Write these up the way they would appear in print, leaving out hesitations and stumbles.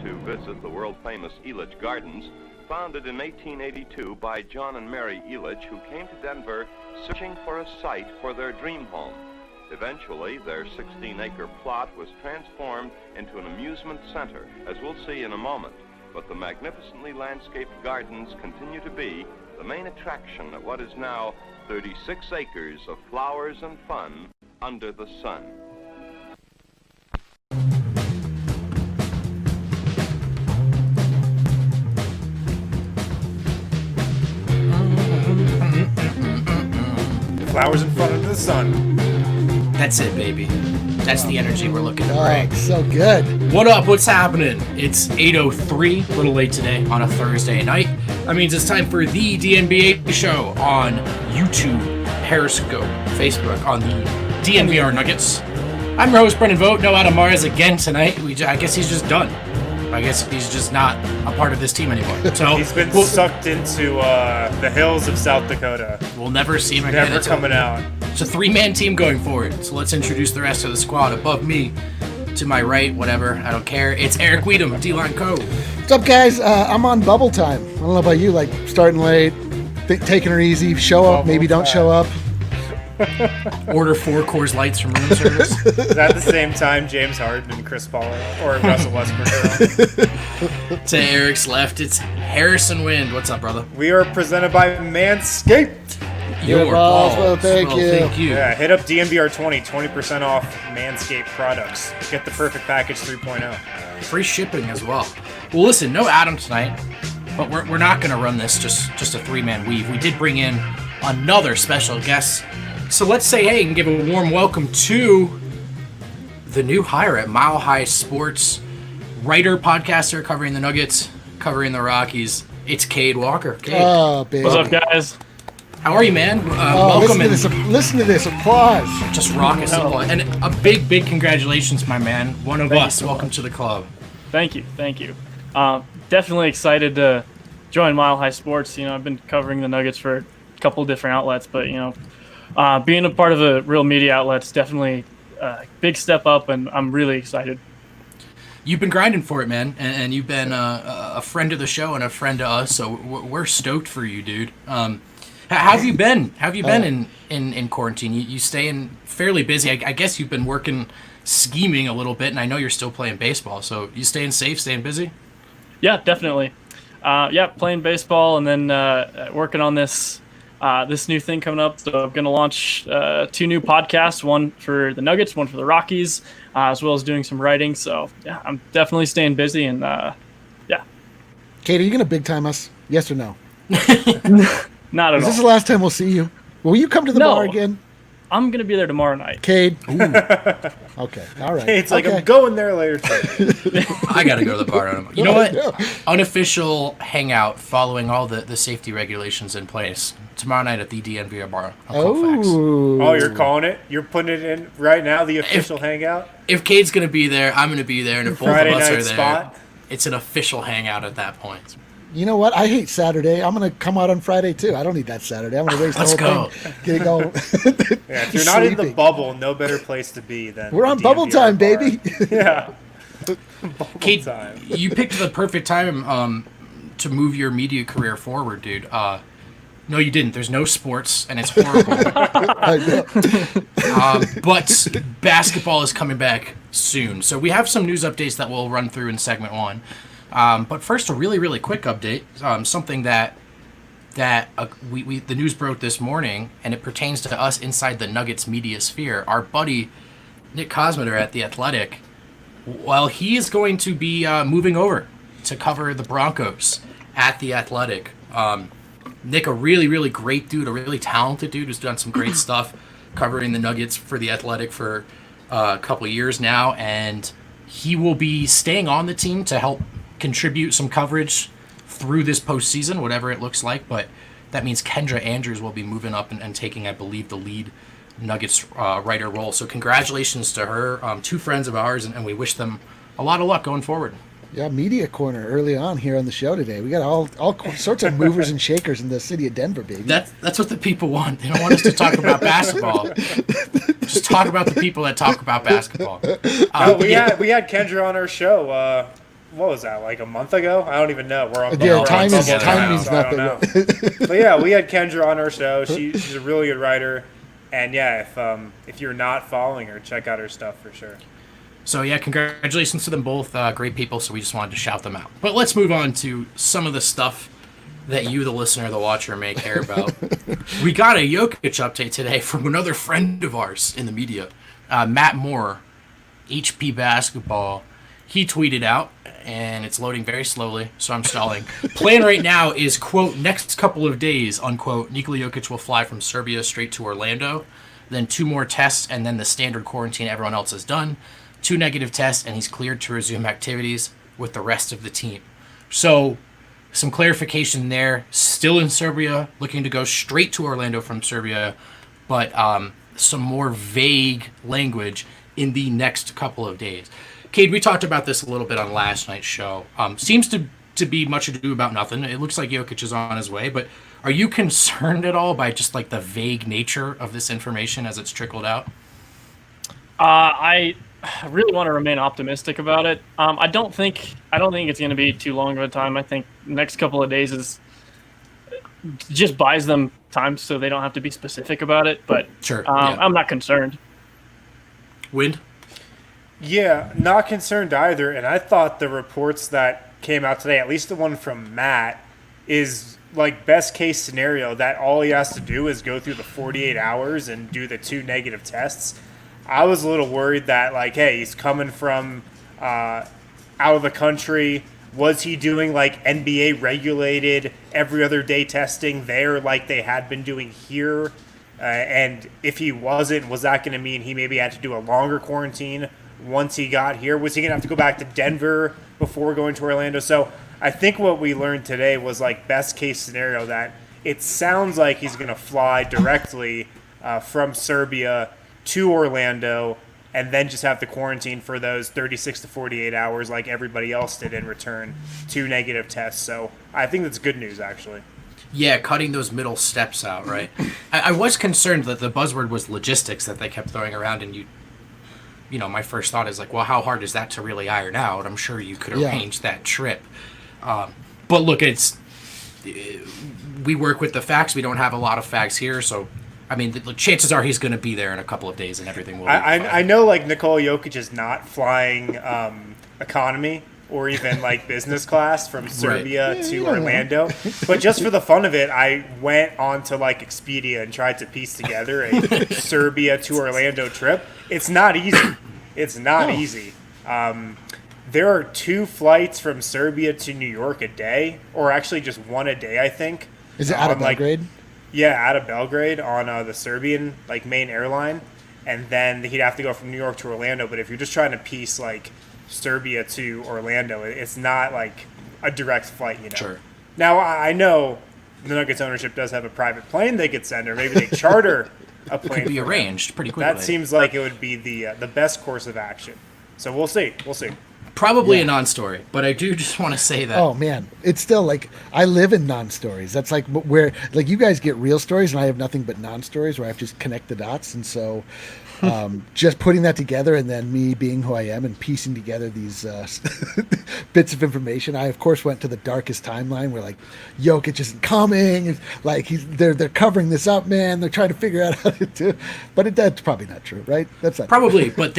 To visit the world-famous Elitch Gardens, founded in 1882 by John and Mary Elitch, who came to Denver searching for a site for their dream home. Eventually, their 16-acre plot was transformed into an amusement center, as we'll see in a moment. But the magnificently landscaped gardens continue to be the main attraction at what is now 36 acres of flowers and fun under the sun. Flowers in front of the sun. That's it, baby. That's the energy we're looking to bring. So good. What up? What's happening? It's 8:03, a little late today on a Thursday night. That means it's time for the DNBA show on YouTube, Periscope, Facebook, on the DNVR Nuggets. I'm your host, Brendan Vogt. No Adam Mars again tonight. I guess he's just done. I guess he's just not a part of this team anymore. So he's been sucked into the hills of South Dakota. We'll never see him again. Never coming out. It's a three-man team going forward. So let's introduce the rest of the squad. Above me, to my right, whatever, I don't care. It's Eric Weedham, D-Line Co. What's up, guys? I'm on bubble time. I don't know about you, like starting late, taking her easy, show up, maybe don't show up. Order 4 Coors Lights from room service. Is that the same time James Harden and Chris Paul or Russell Westbrook are on? To Eric's left, it's Harrison Wind. What's up, brother? We are presented by Manscaped. Your balls. Well, thank you. Yeah, hit up DNVR 20% off Manscaped products. Get the perfect package 3.0. Free shipping as well. Well, listen, no Adam tonight, but we're not going to run this just a three-man weave. We did bring in another special guest. So let's say hey and give a warm welcome to the new hire at Mile High Sports, writer, podcaster, covering the Nuggets, covering the Rockies. It's Cade Walker. Cade. Oh, baby. What's up, guys? How are you, man? Welcome. Listen to this applause. Just raucous applause. And a big congratulations, my man. One of us. Welcome to the club. Thank you. Definitely excited to join Mile High Sports. You know, I've been covering the Nuggets for a couple different outlets, but, you know, being a part of a real media outlet is definitely a big step up, and I'm really excited. You've been grinding for it, man, and you've been a friend of the show and a friend to us, so we're stoked for you, dude. How have you been? How have you been in quarantine? You staying fairly busy. I guess you've been working, scheming a little bit, and I know you're still playing baseball, so you staying safe, staying busy? Yeah, definitely. Playing baseball and then working on this new thing coming up. So I'm going to launch 2 new podcasts, one for the Nuggets, one for the Rockies, as well as doing some writing. So, yeah, I'm definitely staying busy. And, Cade, are you going to big time us? Yes or no? Not at all. Is this the last time we'll see you? Will you come to the bar again? I'm going to be there tomorrow night. Cade? Okay, all right. It's like, I'm going there later. I got to go to the bar. You know what? Unofficial hangout following all the safety regulations in place. Tomorrow night at the DNVR bar on Colfax. Oh, you're calling it? You're putting it in right now, the official hangout? If Cade's going to be there, I'm going to be there. And if both Friday of us night are there, spot? It's an official hangout at that point. You know what? I hate Saturday. I'm going to come out on Friday, too. I don't need that Saturday. I'm going to race the whole thing. Get it going. Yeah, if you're not in the bubble, no better place to be than We're on the bubble DNVR time, bar. baby. Yeah. Cade, time. you picked the perfect time to move your media career forward, dude. No, you didn't. There's no sports, and it's horrible. But basketball is coming back soon. So we have some news updates that we'll run through in segment 1. But first, a really quick update. Something that the news broke this morning, and it pertains to us inside the Nuggets media sphere. Our buddy Nick Kosmeter at The Athletic, well, he is going to be moving over to cover the Broncos at The Athletic. Nick, a really great dude, a really talented dude who's done some great stuff covering the Nuggets for The Athletic for a couple of years now, and he will be staying on the team to help contribute some coverage through this postseason, whatever it looks like. But that means Kendra Andrews will be moving up and taking, I believe, the lead Nuggets writer role. So congratulations to her, 2 friends of ours, and we wish them a lot of luck going forward. Yeah, media corner early on here on the show today. We got all sorts of movers and shakers in the city of Denver, baby. That's what the people want. They don't want us to talk about basketball. Just talk about the people that talk about basketball. We had Kendra on our show what was that, like a month ago? I don't even know. We're on Yeah, we're time on is bubble time now, means so I don't nothing. know. But yeah, we had Kendra on our show. She's a really good writer, and yeah, if you're not following her, check out her stuff for sure. So yeah, congratulations to them both. Great people. So we just wanted to shout them out. But let's move on to some of the stuff that you, the listener, the watcher, may care about. We got a Jokic update today from another friend of ours in the media, Matt Moore, HP Basketball. He tweeted out, and it's loading very slowly, so I'm stalling. Plan right now is, quote, next couple of days, unquote, Nikola Jokic will fly from Serbia straight to Orlando, then 2 more tests, and then the standard quarantine everyone else has done, 2 negative tests, and he's cleared to resume activities with the rest of the team. So, some clarification there. Still in Serbia, looking to go straight to Orlando from Serbia, but some more vague language in the next couple of days. Cade, we talked about this a little bit on last night's show. Seems to be much ado about nothing. It looks like Jokic is on his way, but are you concerned at all by just like the vague nature of this information as it's trickled out? I really want to remain optimistic about it. I don't think it's going to be too long of a time. I think the next couple of days just buys them time so they don't have to be specific about it. But Sure, yeah. I'm not concerned. Wind? Yeah, not concerned either. And I thought the reports that came out today, at least the one from Matt, is like best case scenario that all he has to do is go through the 48 hours and do the 2 negative tests. I was a little worried that, like, hey, he's coming from out of the country. Was he doing, like, NBA regulated every other day testing there like they had been doing here? And if he wasn't, was that going to mean he maybe had to do a longer quarantine once he got here? Was he going to have to go back to Denver before going to Orlando? So I think what we learned today was, like, best case scenario that it sounds like he's going to fly directly from Serbia to Orlando and then just have to quarantine for those 36 to 48 hours like everybody else did and return 2 negative tests. So I think that's good news, actually. Yeah, cutting those middle steps out, right? I was concerned that the buzzword was logistics that they kept throwing around, and you know, my first thought is like, well, how hard is that to really iron out? I'm sure you could arrange that trip. But look, we work with the facts. We don't have a lot of facts here, so I mean, the chances are he's going to be there in a couple of days, and everything will be fine. I know, like, Nikola Jokic is not flying economy or even, like, business class from Serbia to Orlando. But just for the fun of it, I went onto, like, Expedia and tried to piece together a Serbia to Orlando trip. It's not easy. It's not easy. There are 2 flights from Serbia to New York a day, or actually just 1 a day, I think. Is it out of Belgrade? Yeah, out of Belgrade on the Serbian like main airline, and then he'd have to go from New York to Orlando. But if you're just trying to piece like Serbia to Orlando, it's not like a direct flight, you know. Sure. Now I know the Nuggets ownership does have a private plane they could send, or maybe they charter a plane. Could be arranged pretty quickly. That seems like it would be the best course of action. So we'll see. We'll see. Probably a non-story, but I do just want to say that. Oh man, it's still like I live in non-stories. That's like where like you guys get real stories, and I have nothing but non-stories where I have to just connect the dots. And so, just putting that together, and then me being who I am and piecing together these bits of information. I of course went to the darkest timeline where like Jokic isn't coming, and like they're covering this up, man. They're trying to figure out how to do, but that's probably not true, right? That's not probably, true. But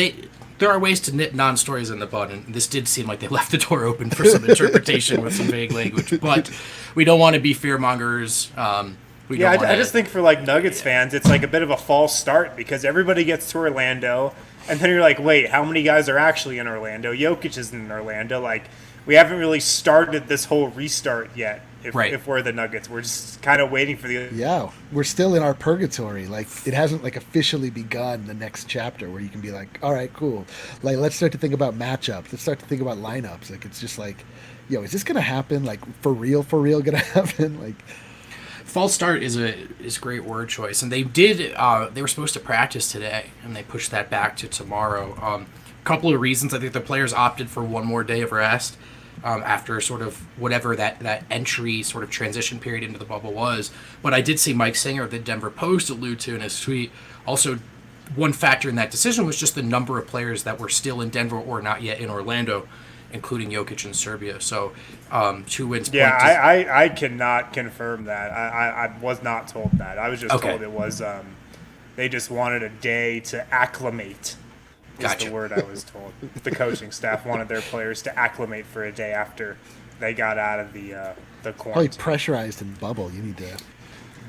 there are ways to nip non-stories in the bud, and this did seem like they left the door open for some interpretation with some vague language. But we don't want to be fear-mongers. I just think for like Nuggets fans, it's like a bit of a false start because everybody gets to Orlando, and then you're like, wait, how many guys are actually in Orlando? Jokic isn't in Orlando. Like, we haven't really started this whole restart yet. If we're the Nuggets, we're just kind of waiting for the. Yeah, we're still in our purgatory. Like, it hasn't like officially begun the next chapter where you can be like, all right, cool. Like, let's start to think about matchups. Let's start to think about lineups. Like, it's just like, yo, is this gonna happen? Like, for real gonna happen? Like, false start is a great word choice, and they did. They were supposed to practice today, and they pushed that back to tomorrow. A couple of reasons. I think the players opted for 1 more day of rest. After sort of whatever that entry sort of transition period into the bubble was. But I did see Mike Singer of the Denver Post allude to in his tweet. Also, one factor in that decision was just the number of players that were still in Denver or not yet in Orlando. including Jokic and Serbia. So 2 wins. Yeah, I cannot confirm that. I was not told that. I was just told it was they just wanted a day to acclimate. Is the word I was told. The coaching staff wanted their players to acclimate for a day after they got out of the quarantine. Probably pressurized in bubble. You need to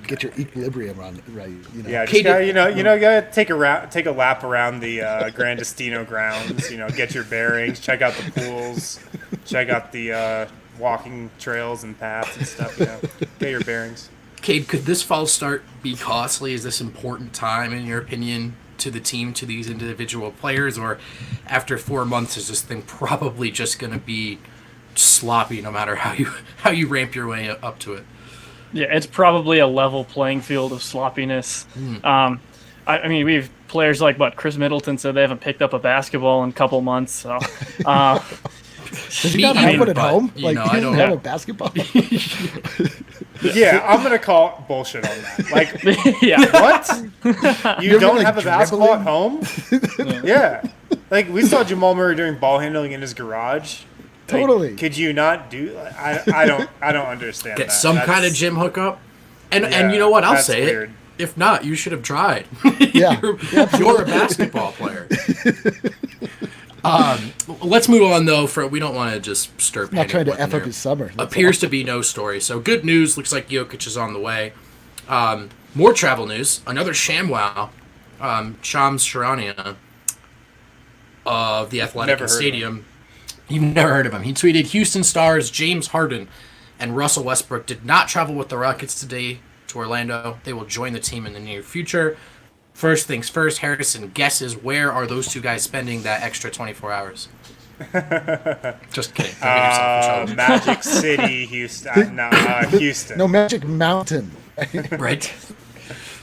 get your equilibrium on right. You know. Yeah, just gotta, gotta take a lap around the Grandestino grounds. Get your bearings, check out the pools, check out the walking trails and paths and stuff. Get your bearings. Cade, could this fall start be costly? Is this important time, in your opinion, to the team, to these individual players, or after 4 months is this thing probably just going to be sloppy no matter how you ramp your way up to it? Yeah, it's probably a level playing field of sloppiness. I mean, we have players like Chris Middleton said they haven't picked up a basketball in a couple months. So, does he not have one at home? Like, I don't have a basketball. Yeah, I'm gonna call bullshit on that. Like, what? You don't have a basketball at home? Yeah. Like, we saw Jamal Murray doing ball handling in his garage. Totally. Like, could you not do? I don't understand. Get some kind of gym hookup, and you know what? I'll say weird. It. If not, you should have tried. Yeah, you're a basketball player. Let's move on though. We don't want to just stir. Not trying to F up his summer. Appears to be no story. So good news. Looks like Jokic is on the way. More travel news. Another ShamWow. Shams Charania of the Athletic Stadium. You've never heard of him. He tweeted, Houston Stars James Harden and Russell Westbrook did not travel with the Rockets today to Orlando. They will join the team in the near future. First things first, Harrison guesses where are those two guys spending that extra 24 hours? Just kidding. Magic City, Houston. Houston. No, Magic Mountain. Right.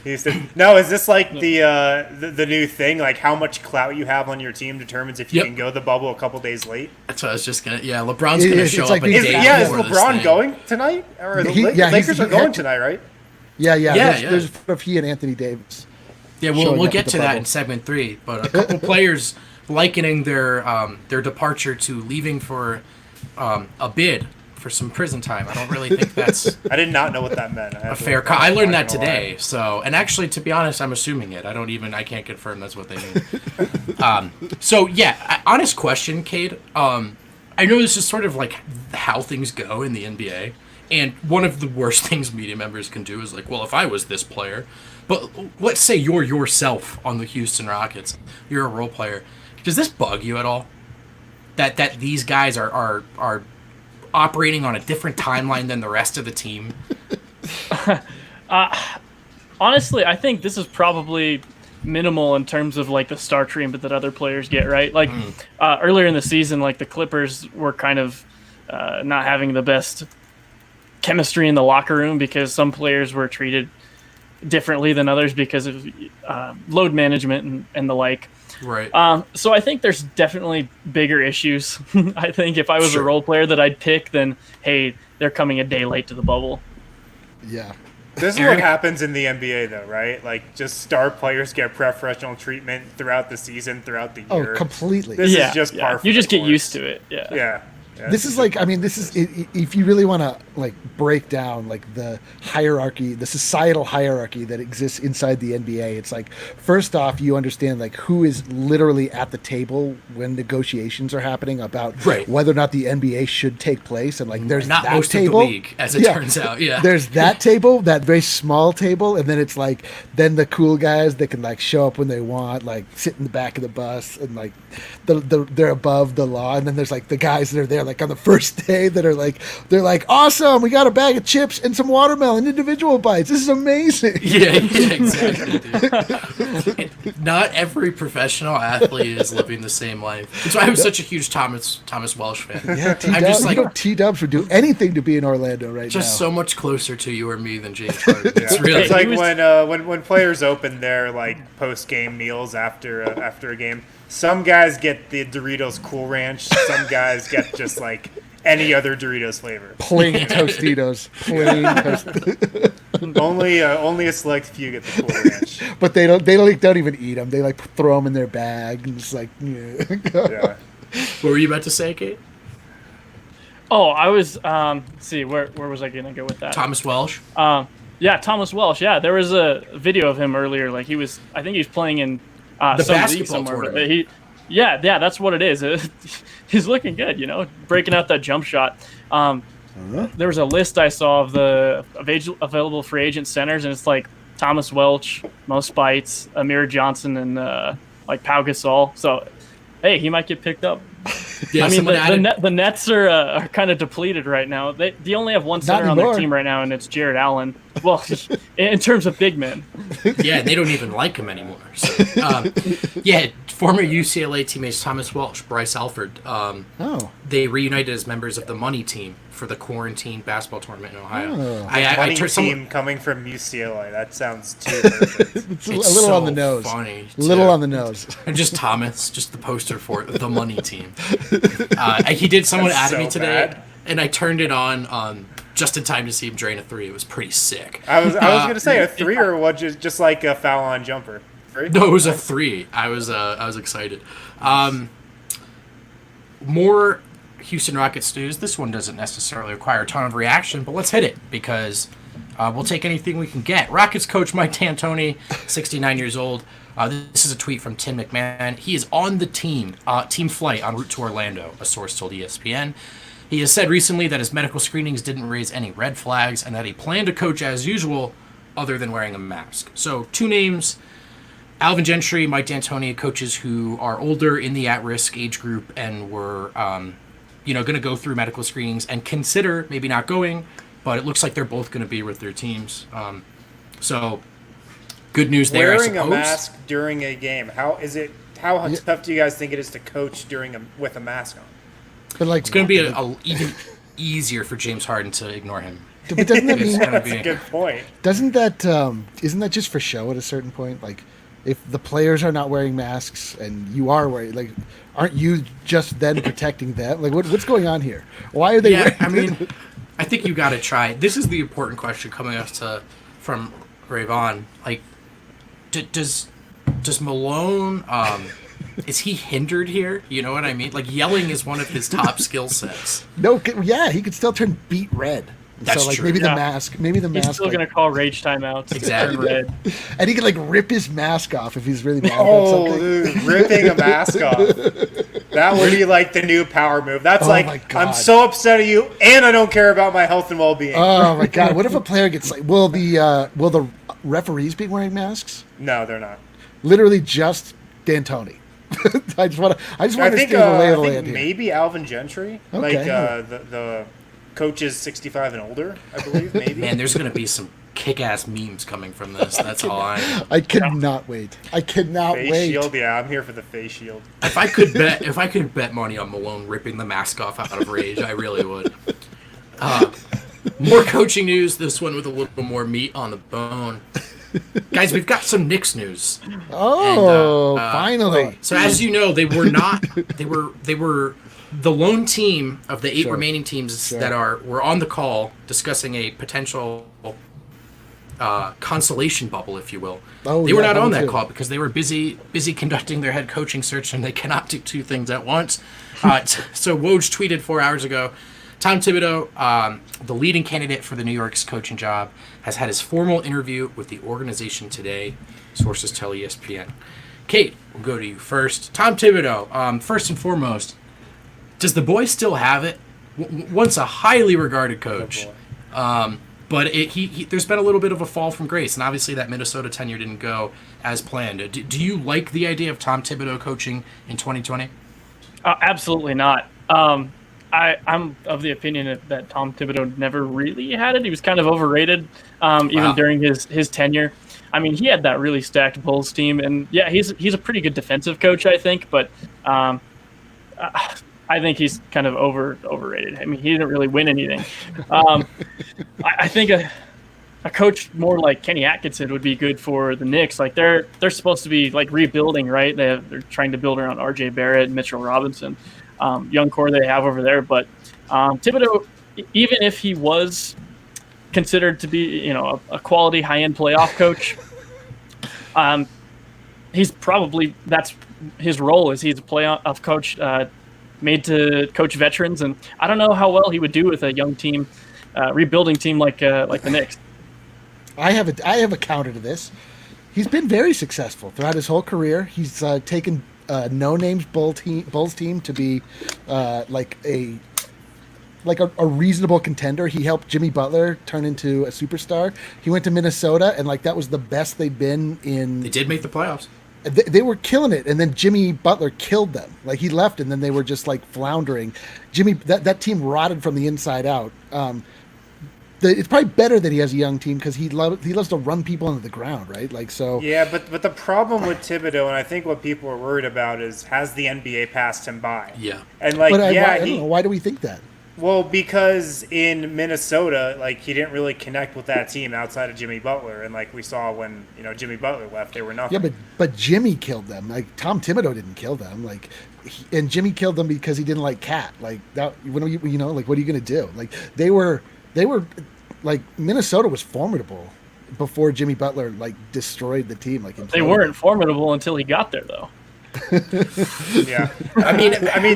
Houston. No, is this like the new thing? Like how much clout you have on your team determines if you can go the bubble a couple days late? That's what I was just gonna. Yeah, LeBron's gonna show up. Is LeBron going tonight? Or the Lakers are going tonight, right? Yeah. There's he and Anthony Davis. Yeah, we'll get to that in segment 3. But a couple players likening their departure to leaving for a bid for some prison time. I don't really think that's. I did not know what that meant. A fair. I learned that today. So, and actually, to be honest, I'm assuming it. I can't confirm that's what they mean. So yeah, honest question, Cade. I know this is sort of like how things go in the NBA, and one of the worst things media members can do is like, well, if I was this player, but let's say you're yourself on the Houston Rockets, you're a role player. Does this bug you at all? That these guys are operating on a different timeline than the rest of the team? Honestly, I think this is probably minimal in terms of like the star treatment that other players get, right? Like earlier in the season, like the Clippers were kind of not having the best chemistry in the locker room because some players were treated differently than others because of load management and the like. Right. So I think there's definitely bigger issues. I think if I was a role player that I'd pick, then, hey, they're coming a day late to the bubble. Yeah. This is what happens in the NBA, though, right? Like, just star players get preferential treatment throughout the season, throughout the year. Oh, completely. This is just par for you just the get course. used to it. Yeah. This is like, I mean, this is, if you really want to like break down like the hierarchy, the societal hierarchy that exists inside the NBA, it's like, first off, you understand like who is literally at the table when negotiations are happening about whether or not the NBA should take place. And like, there's not that most table, of the league, as it turns out. Yeah. There's that table, that very small table. And then it's like, then the cool guys that can like show up when they want, like sit in the back of the bus and like they're above the law. And then there's like the guys that are there like on the first day that are like, they're like, awesome, we got a bag of chips and some watermelon individual bites, this is amazing. Yeah, exactly, dude. Not every professional athlete is living the same life. That's why I'm such a huge Thomas Welsh fan. Yeah, T-Dubs would do anything to be in Orlando right now. Just so much closer to you or me than James Harden. It's like when players open their like post-game meals after a game. Some guys get the Doritos Cool Ranch. Some guys get just like any other Doritos flavor. Plain Tostitos. Only a select few get the Cool Ranch. But they don't even eat them. They like throw them in their bag and it's like, yeah. What were you about to say, Kate? Oh, I was let's see, where was I gonna go with that? Thomas Welsh. Yeah, Thomas Welsh. Yeah, there was a video of him earlier. Like I think he was playing in The some league basketball somewhere. tournament. Yeah, that's what it is. He's looking good, breaking out that jump shot. There was a list I saw of the available free agent centers, and it's like Thomas Welch, Mo Spites, Amir Johnson, and like Pau Gasol. So, hey, he might get picked up. Yeah, I mean, the Nets are kind of depleted right now. They only have one center on their team right now, and it's Jared Allen. Well, in terms of big men. Yeah, they don't even like him anymore. So, former UCLA teammates Thomas Welsh, Bryce Alford. They reunited as members of the Money Team for the quarantine basketball tournament in Ohio. Money team coming from UCLA. That sounds too perfect. It's a little on the nose. Funny. Little on the nose. And just Thomas, just the poster for the Money Team. Someone added me today, bad. and I turned it on just in time to see him drain a three. It was pretty sick. I was gonna say a three or what? Just like a foul on jumper. Three? No, it was a three. I was excited. More Houston Rockets news. This one doesn't necessarily require a ton of reaction, but let's hit it because we'll take anything we can get. Rockets coach Mike D'Antoni, 69 years old. This is a tweet from Tim McMahon. He is on the team flight en route to Orlando, a source told ESPN. He has said recently that his medical screenings didn't raise any red flags and that he planned to coach as usual other than wearing a mask. So 2 names, Alvin Gentry, Mike D'Antoni, coaches who are older in the at-risk age group and were going to go through medical screenings and consider maybe not going, but it looks like they're both going to be with their teams. So good news there, Wearing I suppose. a mask during a game. How tough do you guys think it is to coach with a mask on? But like, It's going to be even easier for James Harden to ignore him. but doesn't that mean That's a good point. isn't that just for show at a certain point? Like, if the players are not wearing masks and you are wearing, like, aren't you just then protecting them? Like, what's going on here? Why are they? Yeah, wearing I mean, I think you got to try. This is the important question coming us from Rayvon. Like, does Malone? Is he hindered here? You know what I mean? Like, yelling is one of his top skill sets. No, yeah, he could still turn beet red. That's so, like, true. maybe Yeah. the mask. Maybe the mask. He's still like, gonna call rage timeouts. Exactly. Turn red. and he could like rip his mask off if he's really mad about Oh, something. dude, ripping a mask off. That would be like the new power move. That's Oh my like, God. I'm so upset at you, and I don't care about my health and well-being. Oh my god! What if a player gets like? Will the referees be wearing masks? No, they're not. Literally just D'Antoni. I just want to I see think, the lay I of the think land here. maybe Alvin Gentry. Okay. Like the coach is 65 and older, I believe, maybe. Man, there's going to be some kick-ass memes coming from this. That's all I know. I cannot wait. I cannot Face wait. shield, yeah, I'm here for the face shield. If I could bet money on Malone ripping the mask off out of rage, I really would. More coaching news. This one with a little more meat on the bone. Guys, we've got some Knicks news. Oh, And, finally! So as you know, they were not. They were the lone team of the 8 Sure. remaining teams Sure. that were on the call discussing a potential consolation bubble, if you will. Oh, They were yeah, not on bubble that too. call because they were busy conducting their head coaching search, and they cannot do 2 things at once. So Woj tweeted 4 hours ago, Tom Thibodeau, the leading candidate for the New York's coaching job, has had his formal interview with the organization today, sources tell ESPN. Kate, we'll go to you first. Tom Thibodeau, first and foremost, does the boy still have it? Once a highly regarded coach. But there's been a little bit of a fall from grace, and obviously that Minnesota tenure didn't go as planned. Do you like the idea of Tom Thibodeau coaching in 2020? Absolutely not. I'm of the opinion that Tom Thibodeau never really had it. He was kind of overrated, even during his tenure. I mean, he had that really stacked Bulls team, and yeah, he's a pretty good defensive coach, I think. But I think he's kind of overrated. I mean, he didn't really win anything. I think a coach more like Kenny Atkinson would be good for the Knicks. Like they're supposed to be like rebuilding, right? They're trying to build around R.J. Barrett and Mitchell Robinson. Young core they have over there, but Thibodeau, even if he was considered to be, a quality high-end playoff coach, he's probably that's his role is he's a playoff coach, made to coach veterans, and I don't know how well he would do with a young team, rebuilding team like the Knicks. I have a counter to this. He's been very successful throughout his whole career. He's taken no names Bulls team to be like a reasonable contender. He helped Jimmy Butler turn into a superstar. He went to Minnesota, and like that was the best they'd been in. They did make the playoffs. They were killing it, and then Jimmy Butler killed them. Like he left, and then they were just like floundering. That team rotted from the inside out. It's probably better that he has a young team because he loves to run people into the ground, right? Like so. Yeah, but the problem with Thibodeau, and I think what people are worried about is, has the NBA passed him by? Yeah, and like I don't know, why do we think that? Well, because in Minnesota, like he didn't really connect with that team outside of Jimmy Butler, and like we saw when Jimmy Butler left, they were nothing. Yeah, but Jimmy killed them. Like Tom Thibodeau didn't kill them. Like, and Jimmy killed them because he didn't like Cat. Like that, like what are you gonna do? Like they were like Minnesota was formidable before Jimmy Butler like destroyed the team. Like they weren't formidable until he got there, though. Yeah, I mean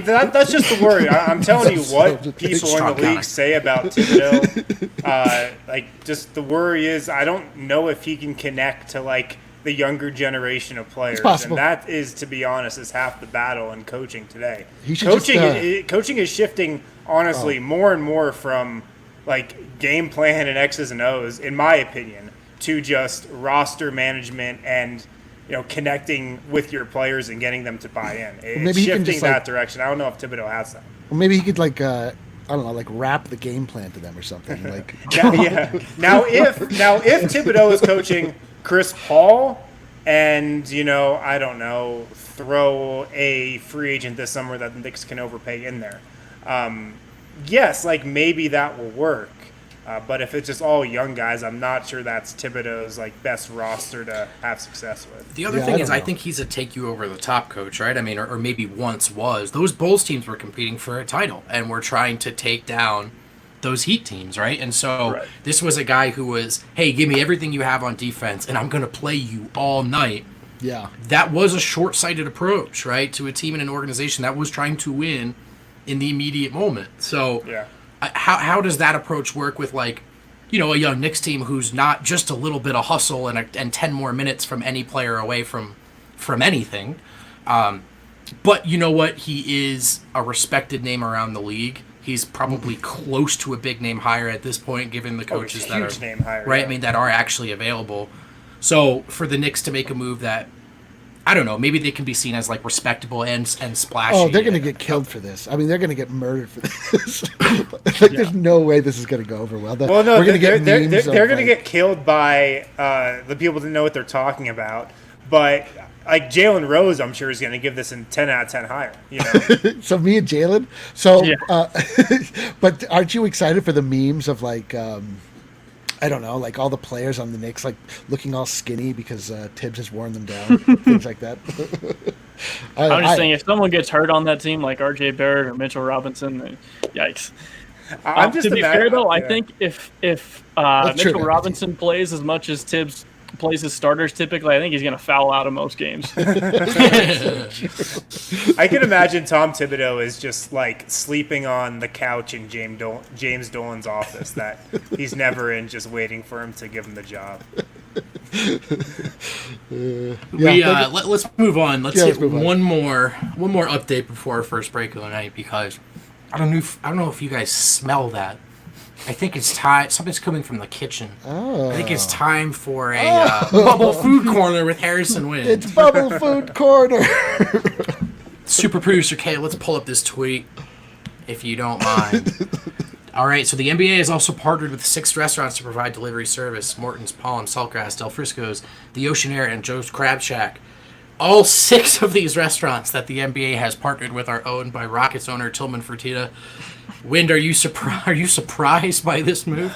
that's just the worry. I'm telling you what people in the league say about Thibodeau. Like, just the worry is I don't know if he can connect to like the younger generation of players, and that is, to be honest, is half the battle in coaching today. Coaching is shifting honestly more and more from like game plan and X's and O's, in my opinion, to just roster management and connecting with your players and getting them to buy in. It's shifting that direction. I don't know if Thibodeau has that. Well, maybe he could I don't know, like wrap the game plan to them or something. Like Now if Thibodeau is coaching Chris Paul and I don't know, throw a free agent this summer that the Knicks can overpay in there, yes, like maybe that will work. But if it's just all young guys, I'm not sure that's Thibodeau's like best roster to have success with. The other thing is, I think he's a take you over the top coach, right? I mean, or maybe once was. Those Bulls teams were competing for a title and were trying to take down those Heat teams, right? And so This was a guy who was, hey, give me everything you have on defense, and I'm going to play you all night. Yeah, that was a short-sighted approach, right, to a team and an organization that was trying to win in the immediate moment. So. Yeah. How does that approach work with a young Knicks team who's not just a little bit of hustle and 10 more minutes from any player away from anything, but you know what? He is a respected name around the league. He's probably close to a big name hire at this point, given the coaches that are name hire, right. I mean, that are actually available. So for the Knicks to make a move that, I don't know, maybe they can be seen as like respectable and splashy. Oh, they're going to get killed for this. I mean, they're going to get murdered for this. There's no way this is going to go over well. Well, no, they're going to get killed by the people that know what they're talking about. But like Jalen Rose, I'm sure is going to give this a 10 out of 10 higher. So me and Jalen. So, but aren't you excited for the memes of like? I don't know, like all the players on the Knicks, like looking all skinny because Tibbs has worn them down, things like that. I'm just saying, if someone gets hurt on that team, like R.J. Barrett or Mitchell Robinson, then yikes. To be fair, though, I think if Mitchell Robinson plays as much as Tibbs plays his starters typically, I think he's going to foul out of most games. I can imagine Tom Thibodeau is just like sleeping on the couch in James Dolan's office that he's never in, just waiting for him to give him the job. Let's move on. Let's hit one more update before our first break of the night, because I don't know if you guys smell that. I think it's time. Something's coming from the kitchen. Oh. I think it's time for a Bubble Food Corner with Harrison Wind. It's Bubble Food Corner. Super producer Cade, let's pull up this tweet, if you don't mind. All right, so the NBA has also partnered with 6 restaurants to provide delivery service: Morton's, Palm, Saltgrass, Del Frisco's, the Ocean Air, and Joe's Crab Shack. All 6 of these restaurants that the NBA has partnered with are owned by Rockets owner Tillman Fertitta. Wind, are you surprised by this move?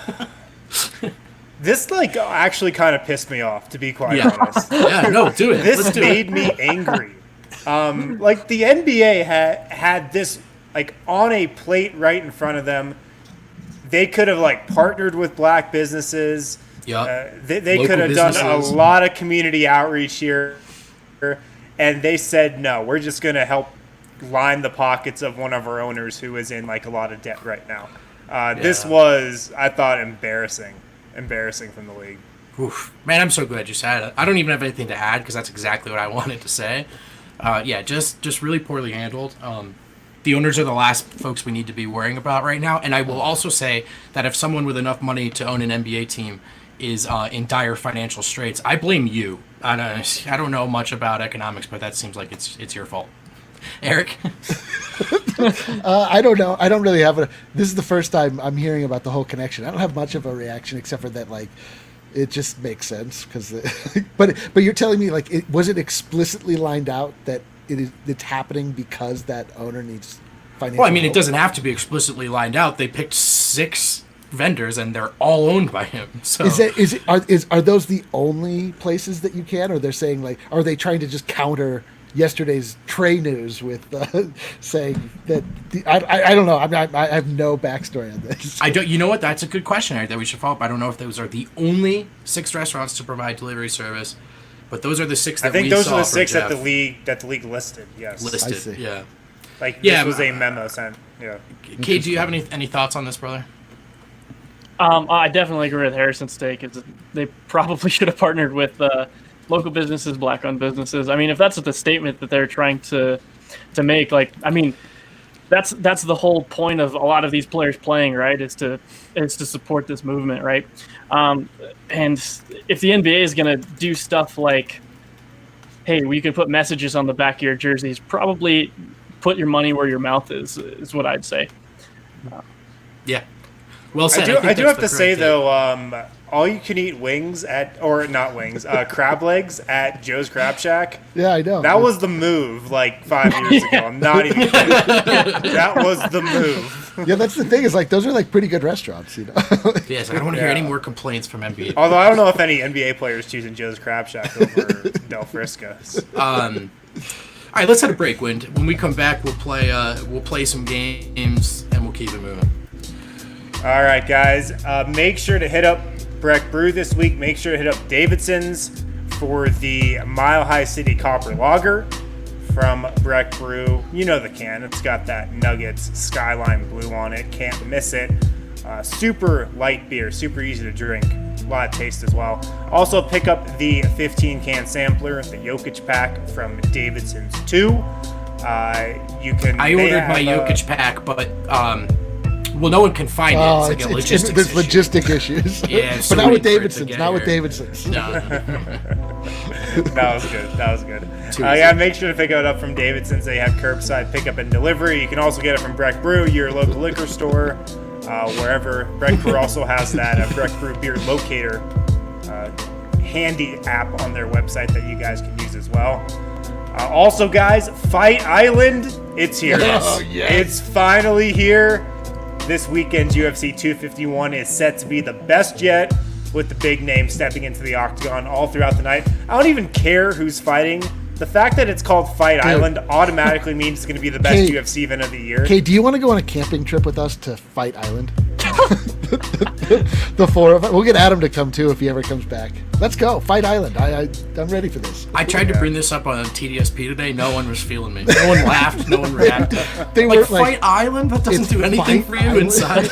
This actually kind of pissed me off, to be quite honest. Yeah, no, do it. This made me angry. The NBA had this on a plate right in front of them. They could have partnered with black businesses. Yep. They could have done a lot of community outreach here, and they said no. We're just going to help line the pockets of one of our owners who is in like a lot of debt right now. This was, I thought, embarrassing from the league. Oof. Man, I'm so glad you said it. I don't even have anything to add because that's exactly what I wanted to say. Just really poorly handled. The owners are the last folks we need to be worrying about right now. And I will also say that if someone with enough money to own an NBA team is in dire financial straits, I blame you. I don't know much about economics, but that seems like it's your fault. Eric? I don't know. I don't really have this is the first time I'm hearing about the whole connection. I don't have much of a reaction except for that, like, it just makes sense because, but you're telling me like was it explicitly lined out that it's happening because that owner needs financial? Well, I mean, help? it doesn't have to be explicitly lined out. They picked 6 vendors and they're all owned by him. So are those the only places that you can, or they're saying like, are they trying to just counter yesterday's Trey news with saying that I don't know. I have no backstory on this. I don't. You know what? That's a good question, Eric, that we should follow up. I don't know if those are the only 6 restaurants to provide delivery service, but those are the 6 that I think we those saw are the 6 Jeff. that the league listed. Yes, listed. Yeah. Like this was a memo sent. Yeah. Cade, do you have any thoughts on this, brother? I definitely agree with Harrison's take. They probably should have partnered with local businesses, black-owned businesses. I mean, if that's the statement that they're trying to make, like, I mean, that's the whole point of a lot of these players playing, right? Is to support this movement, right? And if the NBA is going to do stuff like, hey, we can put messages on the back of your jerseys, probably put your money where your mouth is what I'd say. Yeah. Well said. I do have to say though, all you can eat wings crab legs at Joe's Crab Shack. Yeah, I know. That was the move like 5 years ago. I'm not even kidding. That was the move. Yeah, that's the thing, is like those are like pretty good restaurants, you know. Yes, I don't want to hear any more complaints from NBA. Although I don't know if any NBA players choosing Joe's Crab Shack over Del Frisco's. All right, let's have a break, Wind. When we come back, we'll play some games and we'll keep it moving. All right, guys. Make sure to hit up Breck Brew this week. Make sure to hit up Davidson's for the Mile High City Copper Lager from Breck Brew. You know the can. It's got that Nuggets Skyline Blue on it. Can't miss it. Super light beer. Super easy to drink. A lot of taste as well. Also pick up the 15-can sampler, the Jokic pack from Davidson's too. I ordered my Jokic pack, but well, no one can find it. It's like a logistics there's issue. logistic issues. Yeah, but not with Davidson's. Not with Davidson's. No. That was good. Yeah, make sure to pick it up from Davidson's. They have curbside pickup and delivery. You can also get it from Breck Brew, your local liquor store, wherever. Breck Brew also has that Breck Brew beer locator handy app on their website that you guys can use as well. Also, guys, Fight Island, it's here. Oh, yes. It's finally here. This weekend's UFC 251 is set to be the best yet, with the big names stepping into the octagon all throughout the night. I don't even care who's fighting. The fact that it's called Fight Island automatically means it's going to be the best UFC event of the year. Okay, do you want to go on a camping trip with us to Fight Island? The 4 of us. We'll get Adam to come too if he ever comes back. Let's go. Fight Island. I'm ready for this. I tried to bring this up on TDSP today. No one was feeling me. No one laughed. No one reacted. They like, were Fight Island? That doesn't do anything for you Island. inside.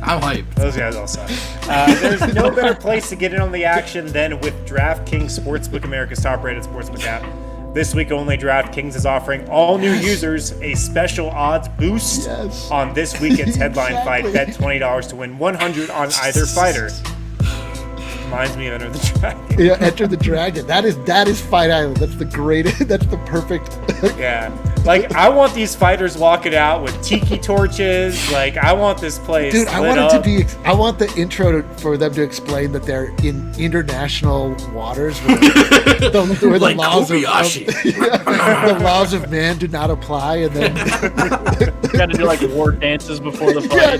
I'm hyped. Those guys all suck. There's no better place to get in on the action than with DraftKings Sportsbook, America's top-rated sportsbook app. This week only, DraftKings is offering all new users a special odds boost on this weekend's headline fight. Bet $20 to win $100 on either fighter. Reminds me of Enter the Dragon. Yeah, Enter the Dragon. That is Fight Island. That's the greatest. That's the perfect. Yeah. Like, I want these fighters walking out with tiki torches. Like, I want this place Dude, lit I want up. it to be. I want the intro for them to explain that they're in international waters where the Like laws Kobayashi. the laws of man do not apply, and then You got to do like war dances before the fight.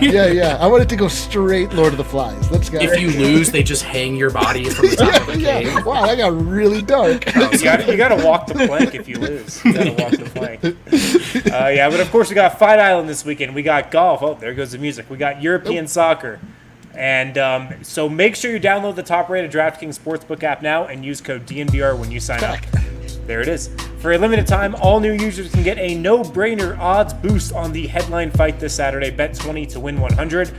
yeah. I want it to go straight Lord of the Flies. Let's go. If you lose, they just hang your body from the top of the cave. Wow, that got really dark. You gotta walk the plank if you lose. You gotta walk the plank. But of course we got Fight Island this weekend. We got golf. Oh, there goes the music. We got European soccer. And so make sure you download the top-rated DraftKings Sportsbook app now and use code DNVR when you sign up. There it is. For a limited time, all new users can get a no-brainer odds boost on the headline fight this Saturday. Bet 20 to win 100.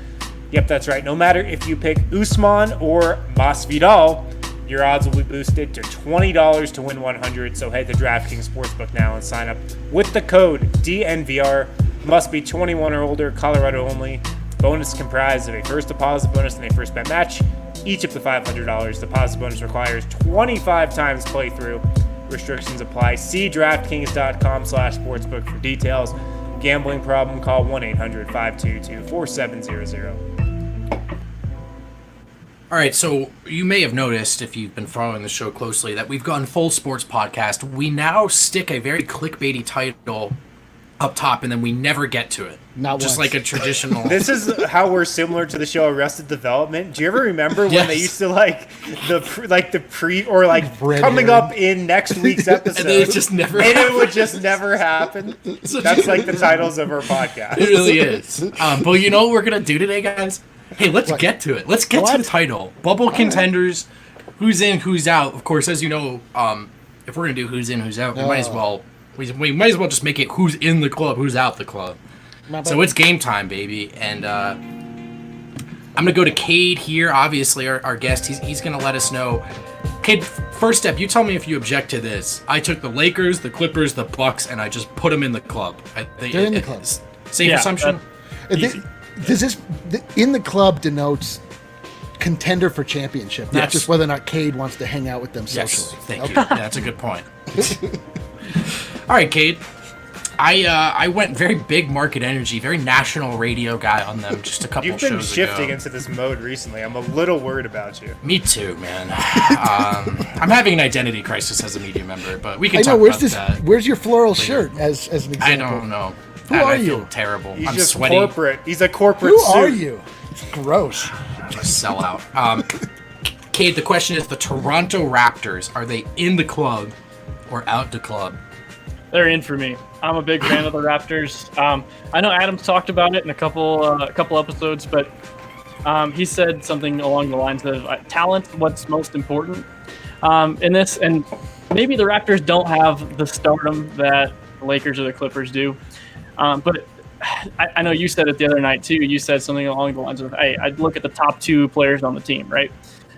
Yep, that's right. No matter if you pick Usman or Masvidal, your odds will be boosted to $20 to win 100. So head to DraftKings Sportsbook now and sign up with the code DNVR. Must be 21 or older, Colorado only. Bonus comprised of a first deposit bonus and a first bet match. Each up to $500. Deposit bonus requires 25 times playthrough. Restrictions apply. See DraftKings.com/sportsbook for details. Gambling problem? Call 1-800-522-4700. All right, so you may have noticed, if you've been following the show closely, that we've gone full sports podcast. We now stick a very clickbaity title up top, and then we never get to it. Not just once. like a traditional. This is how we're similar to the show Arrested Development. Do you ever remember when they used to coming Herring. up in next week's episode, And then it just never and it happened. would just never happen? That's like the titles of our podcast. It really is. But you know what we're gonna do today, guys? Hey, let's get to it. Let's get to the title. Bubble contenders. Who's in? Who's out? Of course, as you know, if we're gonna do who's in, who's out, we might as well just make it who's in the club, who's out the club. So it's game time, baby, and I'm gonna go to Cade here. Obviously, our guest. He's gonna let us know. Cade, first step. You tell me if you object to this. I took the Lakers, the Clippers, the Bucks, and I just put them in the club. I think They're in the club. Safe assumption. In the club denotes contender for championship, not just whether or not Cade wants to hang out with them socially. Yes, thank you. Yeah, that's a good point. All right, Cade. I went very big market energy, very national radio guy on them just a couple You've shows been shifting ago. into this mode recently. I'm a little worried about you. Me too, man. I'm having an identity crisis as a media member, but we can I know. talk about that. Where's your floral shirt? As an example. I don't know. Who are I feel you? terrible. He's I'm just sweaty. corporate. He's a corporate Who suit. are you? It's gross. Sell out. Cade, the question is: the Toronto Raptors, are they in the club or out the club? They're in for me. I'm a big fan of the Raptors. I know Adam's talked about it in a couple episodes, but he said something along the lines of talent, what's most important in this. And maybe the Raptors don't have the stardom that the Lakers or the Clippers do. But I know you said it the other night, too. You said something along the lines of, hey, I'd look at the top two players on the team, right?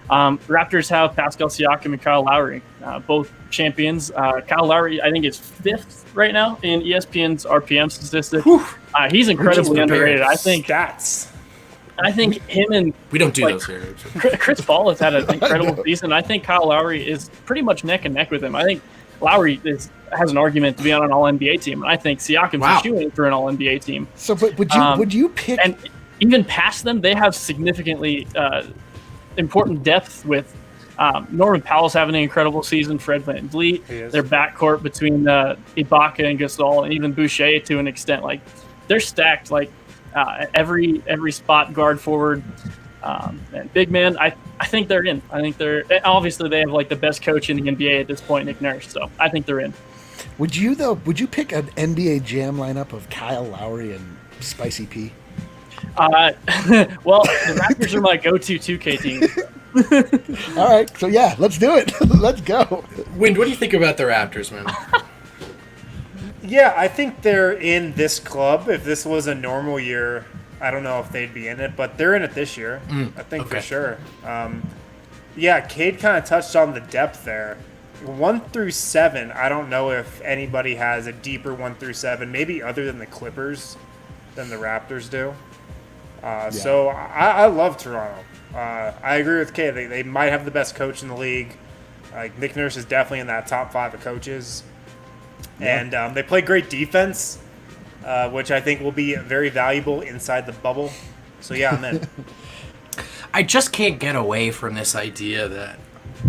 Raptors have Pascal Siakam and Kyle Lowry, both champions. Kyle Lowry, I think, is 5th right now in ESPN's RPM statistic. He's incredibly underrated. I think him and We don't do those here. Chris Paul has had an incredible season. I think Kyle Lowry is pretty much neck and neck with him. I think Lowry has an argument to be on an All-NBA team, and I think Siakam's shooting for an All-NBA team. So, but would you pick? And even past them, they have significantly important depth with Norman Powell's having an incredible season. Fred VanVleet, their backcourt between Ibaka and Gasol, and even Boucher to an extent. Like they're stacked. Like every spot, guard, forward, and big man. I think they're in. I think they're obviously they have like the best coach in the NBA at this point, Nick Nurse. So I think they're in. Would you though? Would you pick an NBA Jam lineup of Kyle Lowry and Spicy P? Well, the Raptors are my go-to 2K team. All right, so yeah, let's do it. Let's go. Wind, what do you think about the Raptors, man? Yeah, I think they're in this club. If this was a normal year, I don't know if they'd be in it, but they're in it this year. I think for sure. Yeah, Cade kind of touched on the depth there. 1 through 7, I don't know if anybody has a deeper 1 through 7, maybe other than the Clippers, than the Raptors do. So I love Toronto. I agree with Cade. They might have the best coach in the league. Nick Nurse is definitely in that top 5 of coaches. And they play great defense, which I think will be very valuable inside the bubble. So, yeah, I'm in. I just can't get away from this idea that,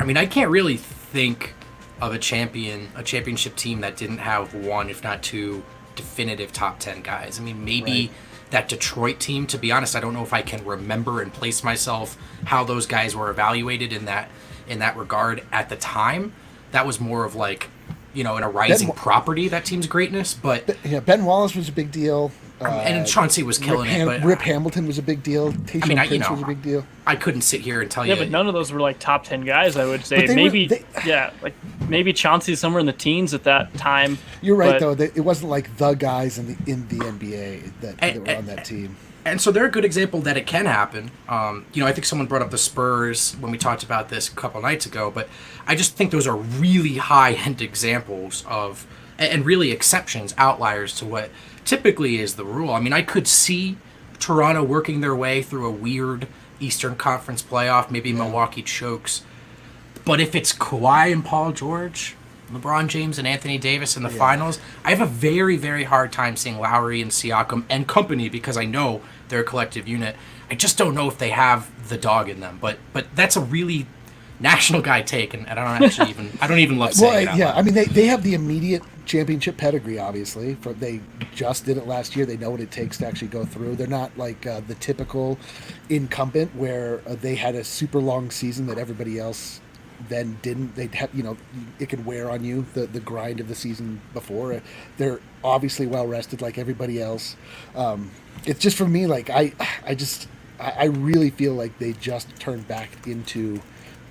I mean, I can't really think of a championship team that didn't have one, if not two, definitive top 10 guys. I mean, maybe that Detroit team, to be honest, I don't know if I can remember and place myself how those guys were evaluated in that regard at the time. That was more of like, in a rising property, that team's greatness. But yeah, Ben Wallace was a big deal. And Chauncey was killing it. But Rip Hamilton was a big deal. Tayshaun Prince was a big deal. I couldn't sit here and tell you. Yeah, but none of those were like top 10 guys, I would say. But maybe, they maybe Chauncey somewhere in the teens at that time. You're right, but- though. It wasn't like the guys in the NBA that were on that team. And so they're a good example that it can happen. I think someone brought up the Spurs when we talked about this a couple nights ago, but I just think those are really high-end examples of, and really exceptions, outliers to what typically is the rule. I mean, I could see Toronto working their way through a weird Eastern Conference playoff, maybe Milwaukee chokes. But if it's Kawhi and Paul George, LeBron James and Anthony Davis in the finals, I have a very, very hard time seeing Lowry and Siakam and company, because I know they're a collective unit. I just don't know if they have the dog in them. But that's a really national guy take, and I don't even love saying it out loud. I mean, they have the immediate championship pedigree, obviously. They just did it last year. They know what it takes to actually go through. They're not like the typical incumbent where they had a super long season that everybody else then didn't. They'd have, it could wear on you, the grind of the season before. They're obviously well rested like everybody else. It's just, for me, like I really feel like they just turned back into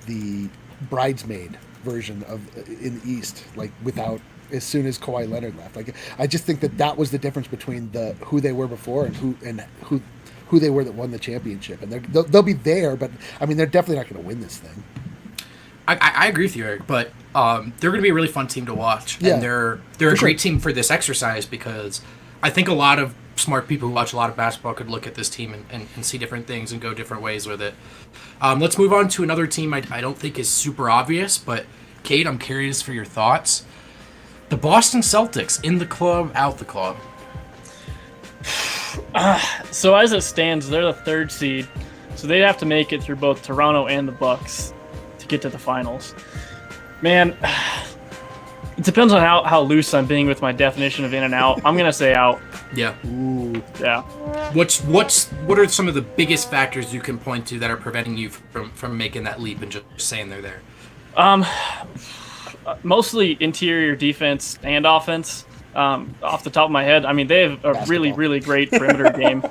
the bridesmaid version of in the East, like without, as soon as Kawhi Leonard left. Like, I just think that was the difference between who they were before and who they were that won the championship. And they'll be there, but I mean, they're definitely not going to win this thing. I agree with you, Eric, but they're going to be a really fun team to watch. Yeah, and they're a great team for this exercise, because I think a lot of smart people who watch a lot of basketball could look at this team and see different things and go different ways with it. Let's move on to another team I don't think is super obvious, but Cade, I'm curious for your thoughts. The Boston Celtics, in the club, out the club. So as it stands, they're the 3rd seed, so they'd have to make it through both Toronto and the Bucks to get to the finals. Man, it depends on how loose I'm being with my definition of in and out. I'm gonna say out. Yeah. Ooh. Yeah. What are some of the biggest factors you can point to that are preventing you from making that leap and just saying they're there? Mostly interior defense and offense. Off the top of my head, I mean, they have a really, really great perimeter game.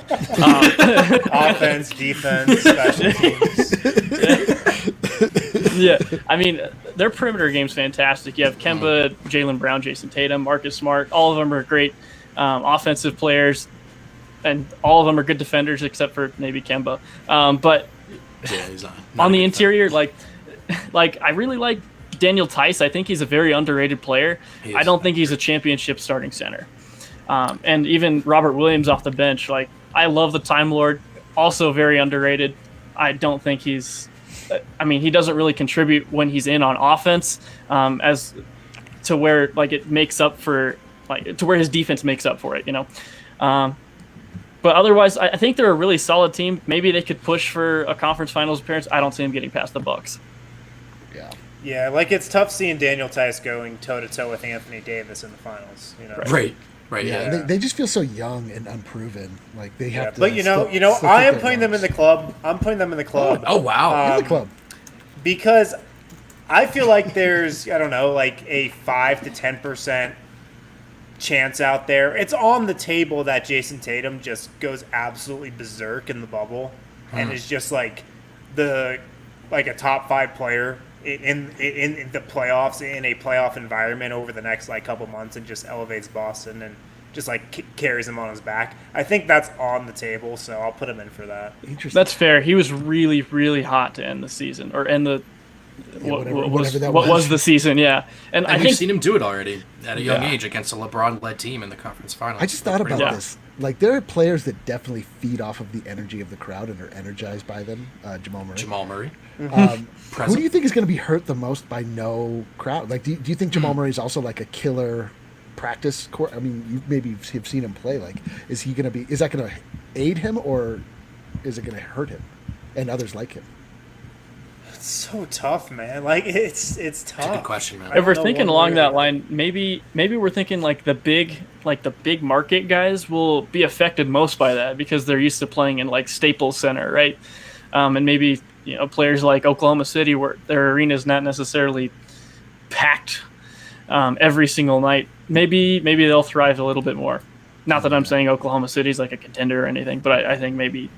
Offense, defense, special teams. Yeah, I mean, their perimeter game's fantastic. You have Kemba, Jaylen Brown, Jason Tatum, Marcus Smart. All of them are great offensive players, and all of them are good defenders except for maybe Kemba. But Yeah, he's not on the interior, like I really like Daniel Tice. I think he's a very underrated player. I don't think he's a championship starting center. And even Robert Williams off the bench, like, I love the Time Lord, also very underrated. I don't think he's – I mean, he doesn't really contribute when he's in on offense as to where, like, it makes up for – like, to where his defense makes up for it, you know. But otherwise, I think they're a really solid team. Maybe they could push for a conference finals appearance. I don't see them getting past the Bucks. Yeah. Yeah, like, it's tough seeing Daniel Tice going toe-to-toe with Anthony Davis in the finals, you know. Right. Yeah, Yeah. They just feel so young and unproven. Like, they have to. But I am putting them in the club. I'm putting them in the club. Oh wow. In the club. Because I feel like there's, I don't know, like a 5 to 10% chance out there. It's on the table that Jason Tatum just goes absolutely berserk in the bubble and is just like a top 5 player in the playoffs, in a playoff environment over the next like couple months, and just elevates Boston and just like carries them on his back. I think that's on the table, so I'll put him in for that. Interesting. That's fair. He was really, really hot to end the season, or end the what was the season? Yeah, and I we've think seen him do it already at a young age against a LeBron-led team in the conference finals. I just thought about this. Like, there are players that definitely feed off of the energy of the crowd and are energized by them. Jamal Murray. Who do you think is going to be hurt the most by no crowd? Like, do you think Jamal Murray is also like a killer practice court? I mean, you maybe have seen him play. Like, is that going to aid him, or is it going to hurt him and others like him? It's so tough, man. Like, it's tough. That's a good question, man. if we're thinking along that line, maybe we're thinking like the big market guys will be affected most by that because they're used to playing in like Staples Center, right? And maybe players like Oklahoma City, where their arena is not necessarily packed every single night. Maybe they'll thrive a little bit more. Not that I'm saying Oklahoma City's like a contender or anything, but I think maybe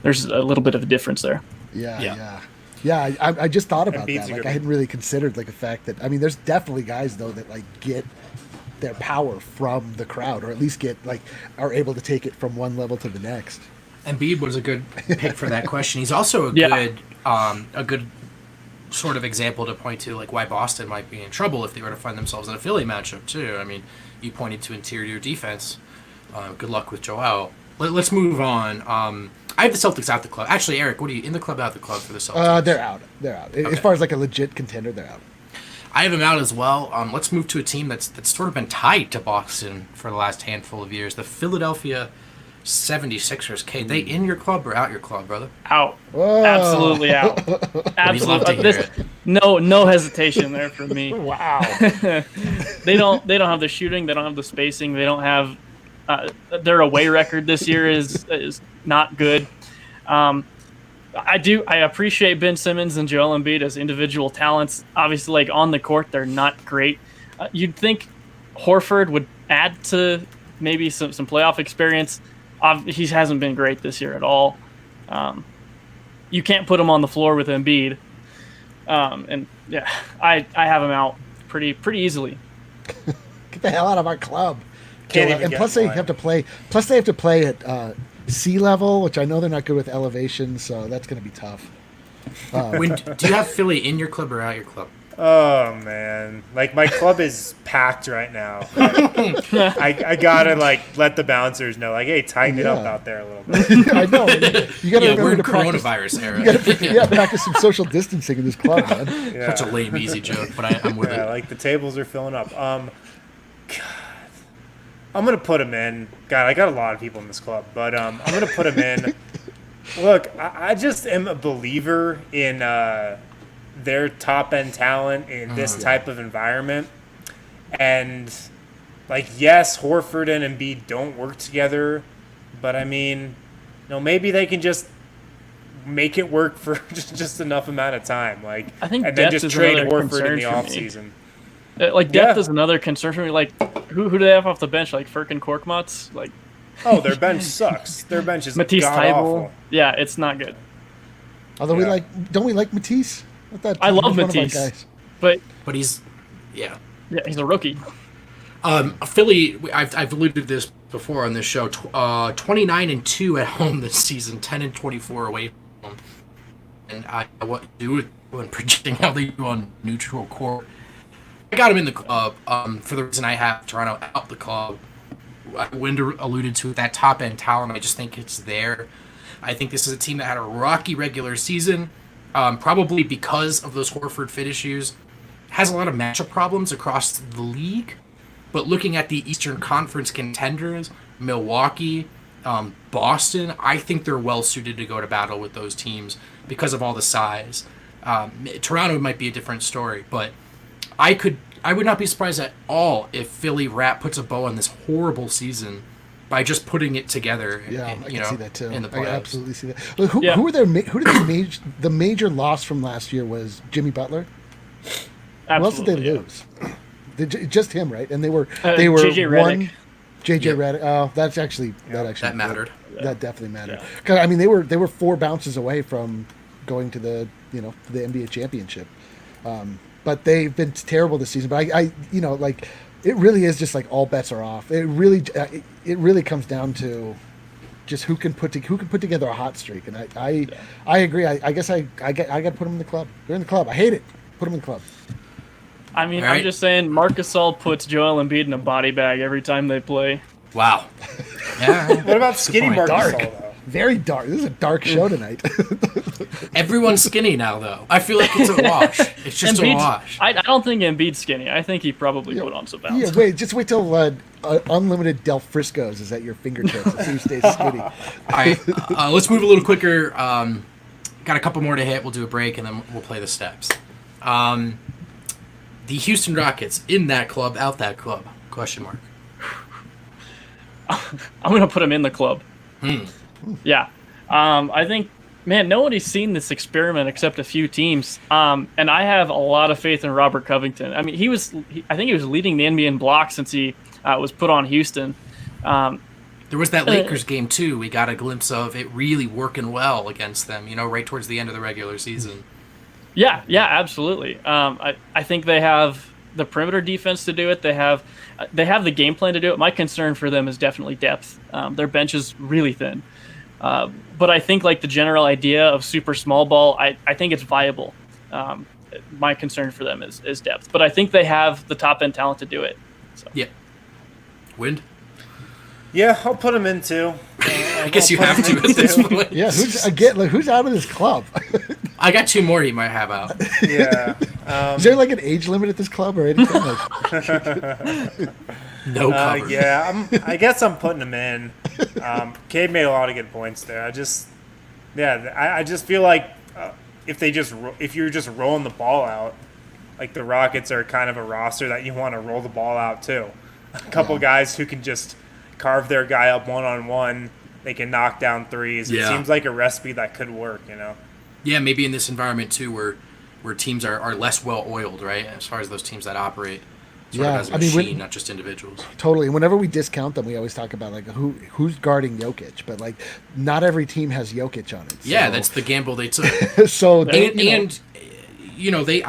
there's a little bit of a difference there. Yeah. Yeah, I just thought about Embiid's that. a Like good I hadn't really considered like the fact that there's definitely guys though that like get their power from the crowd, or at least are able to take it from one level to the next. Embiid was a good pick for that question. He's also a good sort of example to point to like why Boston might be in trouble if they were to find themselves in a Philly matchup too. I mean, you pointed to interior defense. Good luck with Joel. Let's move on. I have the Celtics out the club. Actually, Eric, what are you in the club, out the club for the Celtics? They're out. Okay. As far as like a legit contender, they're out. I have them out as well. Let's move to a team that's sort of been tied to Boston for the last handful of years. The Philadelphia 76ers. Cade, they in your club or out your club, brother? Out. Whoa. Absolutely out. Absolutely. No hesitation there for me. Wow. They don't have the shooting. They don't have the spacing. They don't have their away record this year is not good. I appreciate Ben Simmons and Joel Embiid as individual talents. Obviously, like on the court, they're not great. You'd think Horford would add to maybe some playoff experience. He hasn't been great this year at all. You can't put him on the floor with Embiid. And yeah, I have him out pretty easily. Get the hell out of our club. Can't even And get plus in they line. have to play. Plus they have to play at sea level, which I know they're not good with elevation, so that's going to be tough. Do you have Philly in your club or out your club? Oh man, like my club is packed right now. I gotta like let the bouncers know, like, hey, tighten it up out there a little bit. I know. You got to Yeah, remember we're in to practice. coronavirus era. You got to practice some social distancing in this club, man. Yeah. Such a lame, easy joke, but I'm with Yeah, it. like the tables are filling up. God, I'm gonna put him in. God, I got a lot of people in this club, but I'm gonna put him in. Look, I just am a believer in their top end talent in this type of environment, and like, yes, Horford and Embiid don't work together, but I mean, maybe they can just make it work for just enough amount of time. Like, I think and then depth just is trade another Horford in concern the for me. offseason. Like depth Yeah. is another concern for me. Like who do they have off the bench? Like Furkan Korkmaz, like Oh, their bench sucks. Their bench is Matisse god Thybulle. awful. Yeah, it's not good. Although Yeah. don't we like Matisse? I love He's one of our Matisse. guys. But But he's, yeah. he's a rookie. Philly, I've alluded to this before on this show. 29-2 at home this season, 10-24 away from home. And what do when projecting how they do on neutral court. I got him in the club for the reason I have Toronto out the club. Winder alluded to that top end talent. I just think it's there. I think this is a team that had a rocky regular season, probably because of those Horford fit issues. Has a lot of matchup problems across the league. But looking at the Eastern Conference contenders, Milwaukee, Boston, I think they're well suited to go to battle with those teams because of all the size. Toronto might be a different story, but I would not be surprised at all if Philly puts a bow on this horrible season by just putting it together. Yeah, I can see that too. In the I playoffs. absolutely see that. Well, who Yeah. who did the major loss from last year was Jimmy Butler? Who else did they Absolutely, yeah. lose? Just him, right? And they were JJ one. Redick. JJ Yep. Redick. Oh, that actually That mattered. That definitely mattered. Yeah. 'Cause, I mean, they were 4 bounces away from going to the the NBA championship. But they've been terrible this season. But I like it really is just like all bets are off. It really comes down to just who can put together a hot streak. And I agree. I guess I got to put them in the club. They're in the club. I hate it. Put them in the club. I mean, All right. I'm just saying, Marc Gasol puts Joel Embiid in a body bag every time they play. Wow. Yeah. What about skinny point. Marc Dark. Gasol, though? Very dark. This is a dark show tonight. Everyone's skinny now, though. I feel like it's a wash. It's just a Embiid's- wash. I don't think Embiid's skinny. I think he probably put on some pounds. Yeah, wait till unlimited Del Frisco's is at your fingertips. That's who stays skinny. All right, let's move a little quicker. Got a couple more to hit. We'll do a break, and then we'll play the steps. The Houston Rockets, in that club, out that club? Question mark. I'm gonna put him in the club. Yeah, I think, man, nobody's seen this experiment except a few teams, and I have a lot of faith in Robert Covington. I mean, I think he was leading the NBA in blocks since he was put on Houston. There was that Lakers game, too. We got a glimpse of it really working well against them, right towards the end of the regular season. Yeah, absolutely. I think they have the perimeter defense to do it. They have the game plan to do it. My concern for them is definitely depth. Their bench is really thin. But I think like the general idea of super small ball, I think it's viable. My concern for them is depth. But I think they have the top end talent to do it. So. Yeah. Wind? Yeah, I'll put him in too. I guess you have to at this point. Yeah, who's out of this club? I got two more he might have out. Yeah. Is there like an age limit at this club or anything? No cover. Yeah, I guess I'm putting him in. Cade made a lot of good points there. I just feel like if you're just rolling the ball out, like the Rockets are kind of a roster that you want to roll the ball out too. A couple guys who can just carve their guy up one-on-one. They can knock down threes. It seems like a recipe that could work, you know? Yeah, maybe in this environment too where teams are less well-oiled, right, as far as those teams that operate sort of as a machine, not just individuals. Totally. And whenever we discount them, we always talk about like who's guarding Jokic, but like not every team has Jokic on it. So. Yeah, that's the gamble they took. So I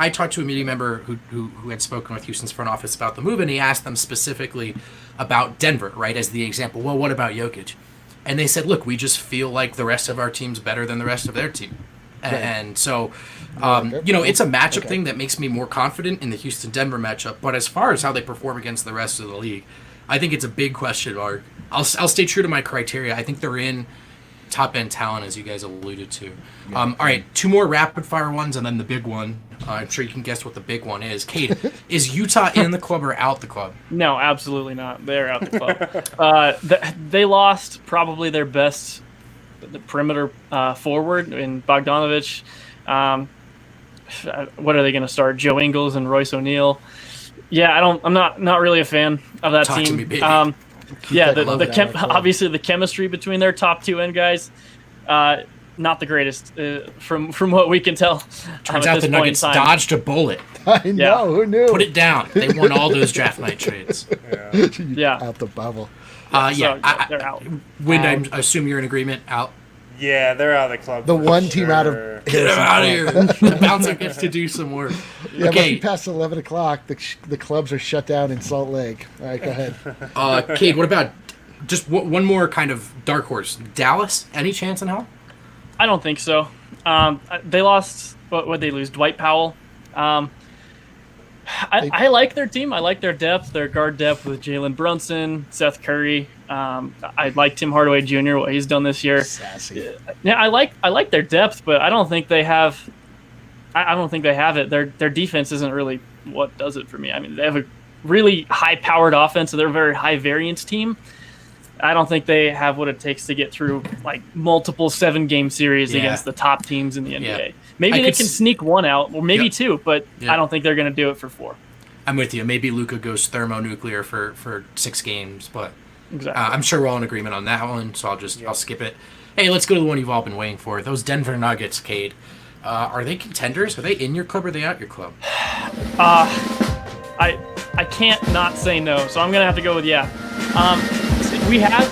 talked to a media member who had spoken with Houston's front office about the move, and he asked them specifically about Denver, right, as the example. Well, what about Jokic? And they said, look, we just feel like the rest of our team's better than the rest of their team. Right. And so, it's a matchup thing that makes me more confident in the Houston-Denver matchup. But as far as how they perform against the rest of the league, I think it's a big question mark. I'll stay true to my criteria. I think they're in top-end talent, as you guys alluded to. All right, two more rapid-fire ones, and then the big one. I'm sure you can guess what the big one is. Cade, is Utah in the club or out the club? No, absolutely not. They're out the club. They lost probably their best perimeter forward in Bogdanovic. What are they going to start? Joe Ingles and Royce O'Neal. Yeah, I'm not really a fan of that team. To me, baby. Obviously the chemistry between their top two end guys, not the greatest from what we can tell. Turns out the Nuggets dodged a bullet. I know, who knew? Put it down. They won all those draft night trades. Yeah. Out the bubble. They're out. Wind, I assume you're in agreement. Out. Yeah, they're out of the club. The one team out of Get them out of here. The bouncer gets to do some work. Yeah, okay. but past 11 o'clock, the clubs are shut down in Salt Lake. All right, go ahead. Cade, what about just one more kind of dark horse? Dallas? Any chance in hell? I don't think so. They lost. What would they lose? Dwight Powell. I like their team. I like their depth, their guard depth with Jalen Brunson, Seth Curry. I like Tim Hardaway Jr. What he's done this year. Sassy. Yeah, I like their depth, but I don't think they have. I don't think they have it. Their defense isn't really what does it for me. I mean, they have a really high-powered offense, so they're a very high-variance team. I don't think they have what it takes to get through like multiple 7-game series against the top teams in the NBA. Yeah. Maybe they can sneak one out, or maybe two, but Yeah. I don't think they're going to do it for 4. I'm with you. Maybe Luka goes thermonuclear for 6 games, but Exactly. I'm sure we're all in agreement on that one, so I'll skip it. Hey, let's go to the one you've all been waiting for. Those Denver Nuggets, Cade. Are they contenders? Are they in your club or are they out your club? I can't not say no, so I'm going to have to go with yeah. We have...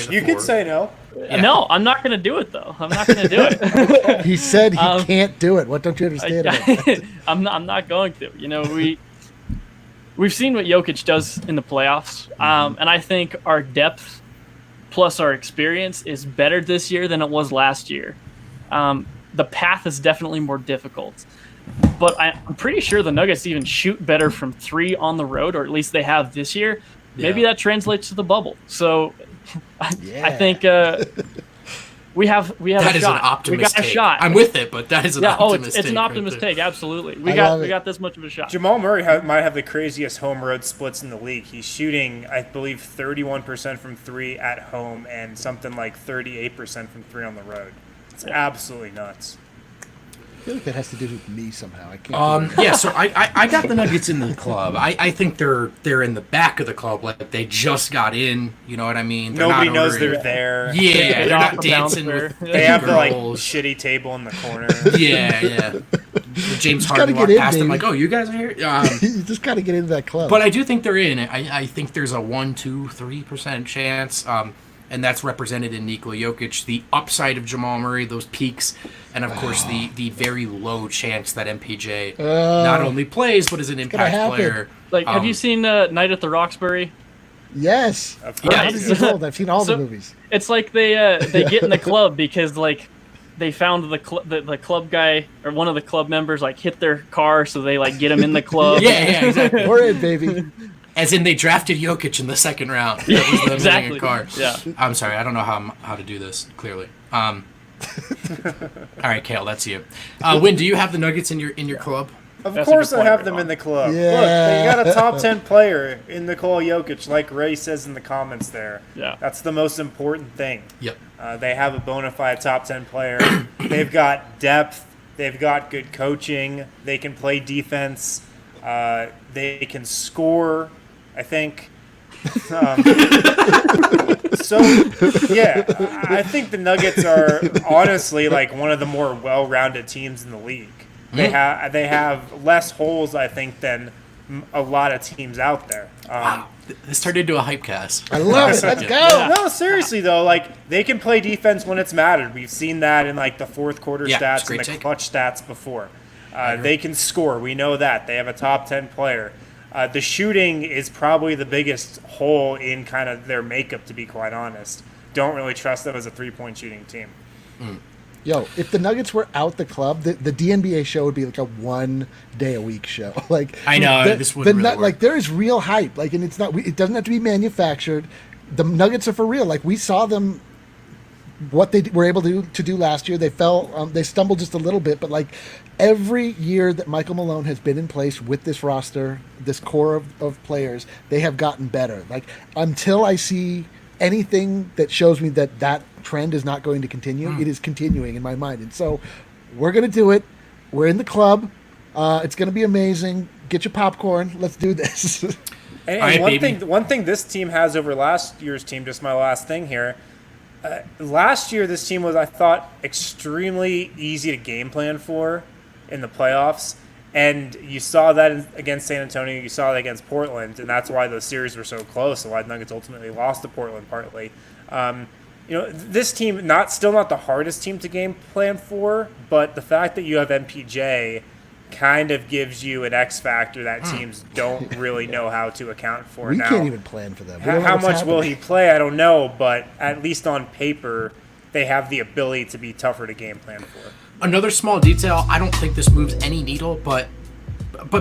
You could say no. Yeah. No, I'm not going to do it, though. I'm not going to do it. He said he can't do it. What don't you understand about that? I'm not going to. You know, we've seen what Jokic does in the playoffs, and I think our depth plus our experience is better this year than it was last year. The path is definitely more difficult, but I'm pretty sure the Nuggets even shoot better from 3 on the road, or at least they have this year. Maybe that translates to the bubble. So I think we have that a is shot. an optimist We got take. a shot. I'm with it, but that is an optimist it's take an optimist take. Absolutely. We got this much of a shot. Jamal Murray might have the craziest home road splits in the league. He's shooting, I believe, 31% from 3 at home and something like 38% from 3 on the road. It's absolutely nuts. I feel like that has to do with me somehow. I can't. So I got the Nuggets in the club. I think they're in the back of the club, like they just got in. You know what I mean? They're Nobody not knows ordering- they're there. Yeah, they're not off a dancing bouncer. with They have the like girls. shitty table in the corner. Yeah. James gotta Harden get walked in, past them baby. like, "Oh, you guys are here." You just got to get into that club. But I do think they're in. I think there's a 1, 2, 3% chance. and that's represented in Nikola Jokic, the upside of Jamal Murray, those peaks, and of course the very low chance that MPJ not only plays but is an impact player. Like, have you seen Night at the Roxbury? Yes. Yeah. I've seen all the movies. It's like they get in the club because like they found the club guy or one of the club members like hit their car, so they like get him in the club. yeah, exactly. We're in, baby. As in, they drafted Jokic in the second round. That was them exactly. Car. Yeah. I'm sorry, I don't know how to do this clearly. All right, Kale, that's you. Win, do you have the Nuggets in your club? Of course I have them in the club. Yeah. Look, they got a top 10 player in Nikola Jokic, like Ray says in the comments there. Yeah. That's the most important thing. Yep. They have a bona fide top 10 player. They've got depth. They've got good coaching. They can play defense. They can score, I think. So, yeah, I think the Nuggets are honestly like one of the more well-rounded teams in the league. They have less holes, I think, than a lot of teams out there. Wow, this turned into a hype cast. I love it. Let's go. No, seriously though, like they can play defense when it's mattered. We've seen that in like the fourth quarter stats and the clutch stats before. They can score. We know that. They have a top 10 player. The shooting is probably the biggest hole in kind of their makeup, to be quite honest. Don't really trust them as a three-point shooting team. Yo, if the Nuggets were out the club, the DNBA show would be like a 1 day a week show. Like I know this wouldn't really work. Like there is real hype. Like, and it's not. It doesn't have to be manufactured. The Nuggets are for real. Like we saw them, what they were able to do last year. They fell. They stumbled just a little bit, but like every year that Michael Malone has been in place with this roster, this core of players, they have gotten better. Like until I see anything that shows me that trend is not going to continue, it is continuing in my mind. And so we're going to do it. We're in the club. It's going to be amazing. Get your popcorn. Let's do this. And right, one thing this team has over last year's team, just my last thing here, last year this team was, I thought, extremely easy to game plan for in the playoffs. And you saw that against San Antonio, you saw that against Portland, and that's why those series were so close, and why the Nuggets ultimately lost to Portland partly. This team, still not the hardest team to game plan for, but the fact that you have MPJ kind of gives you an X factor that teams don't really know how to account for. We now, can't even plan for them. How much will he play? I don't know, but at least on paper, they have the ability to be tougher to game plan for. Another small detail, I don't think this moves any needle, but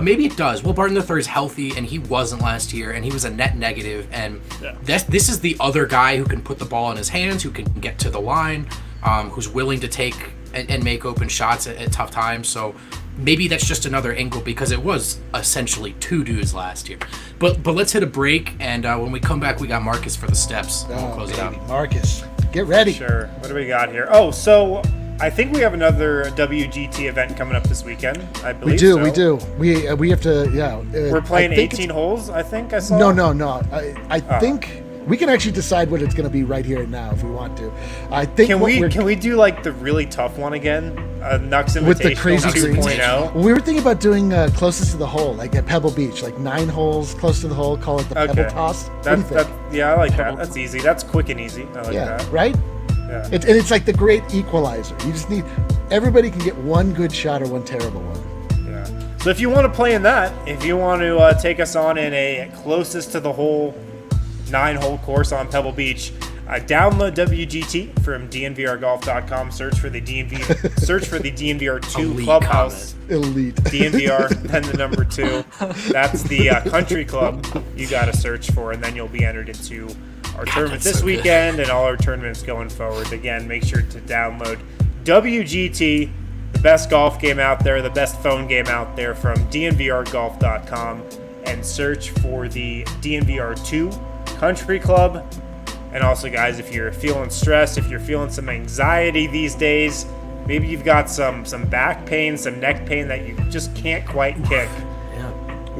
maybe it does. Will Barton III is healthy, and he wasn't last year, and he was a net negative, and this is the other guy who can put the ball in his hands, who can get to the line, who's willing to take and make open shots at tough times. So maybe that's just another angle, because it was essentially two dudes last year. But let's hit a break, and when we come back, we got Marcus for the steps, and we'll close it out. Marcus, get ready. Sure. What do we got here? Oh, so I think we have another WGT event coming up this weekend. I believe we do. We have to. Yeah. We're playing 18 holes. I think I saw. No. I think we can actually decide what it's going to be right here and now if we want to. I think. Can we do like the really tough one again? Nux Invitational with the crazy 2.0. We were thinking about doing closest to the hole, like at Pebble Beach, like 9 holes close to the hole. Call it the Pebble Toss. What do you think? Yeah, I like that. That's easy. That's quick and easy. I like that. Right. Yeah. It's like the great equalizer. You just need everybody can get one good shot or one terrible one. Yeah. So if you want to play in that, if you want to take us on in a closest to the hole 9-hole course on Pebble Beach, download WGT from DNVRGolf.com. Search for the DNVR2 Elite Clubhouse. Elite. DNVR, then the number 2. That's the country club you got to search for, and then you'll be entered into our tournament this weekend and all our tournaments going forward. Again, make sure to download WGT, the best golf game out there, the best phone game out there, from DNVRGolf.com, and search for the DNVR2 Country Club. And also, guys, if you're feeling stressed, if you're feeling some anxiety these days, maybe you've got some back pain, some neck pain that you just can't quite kick,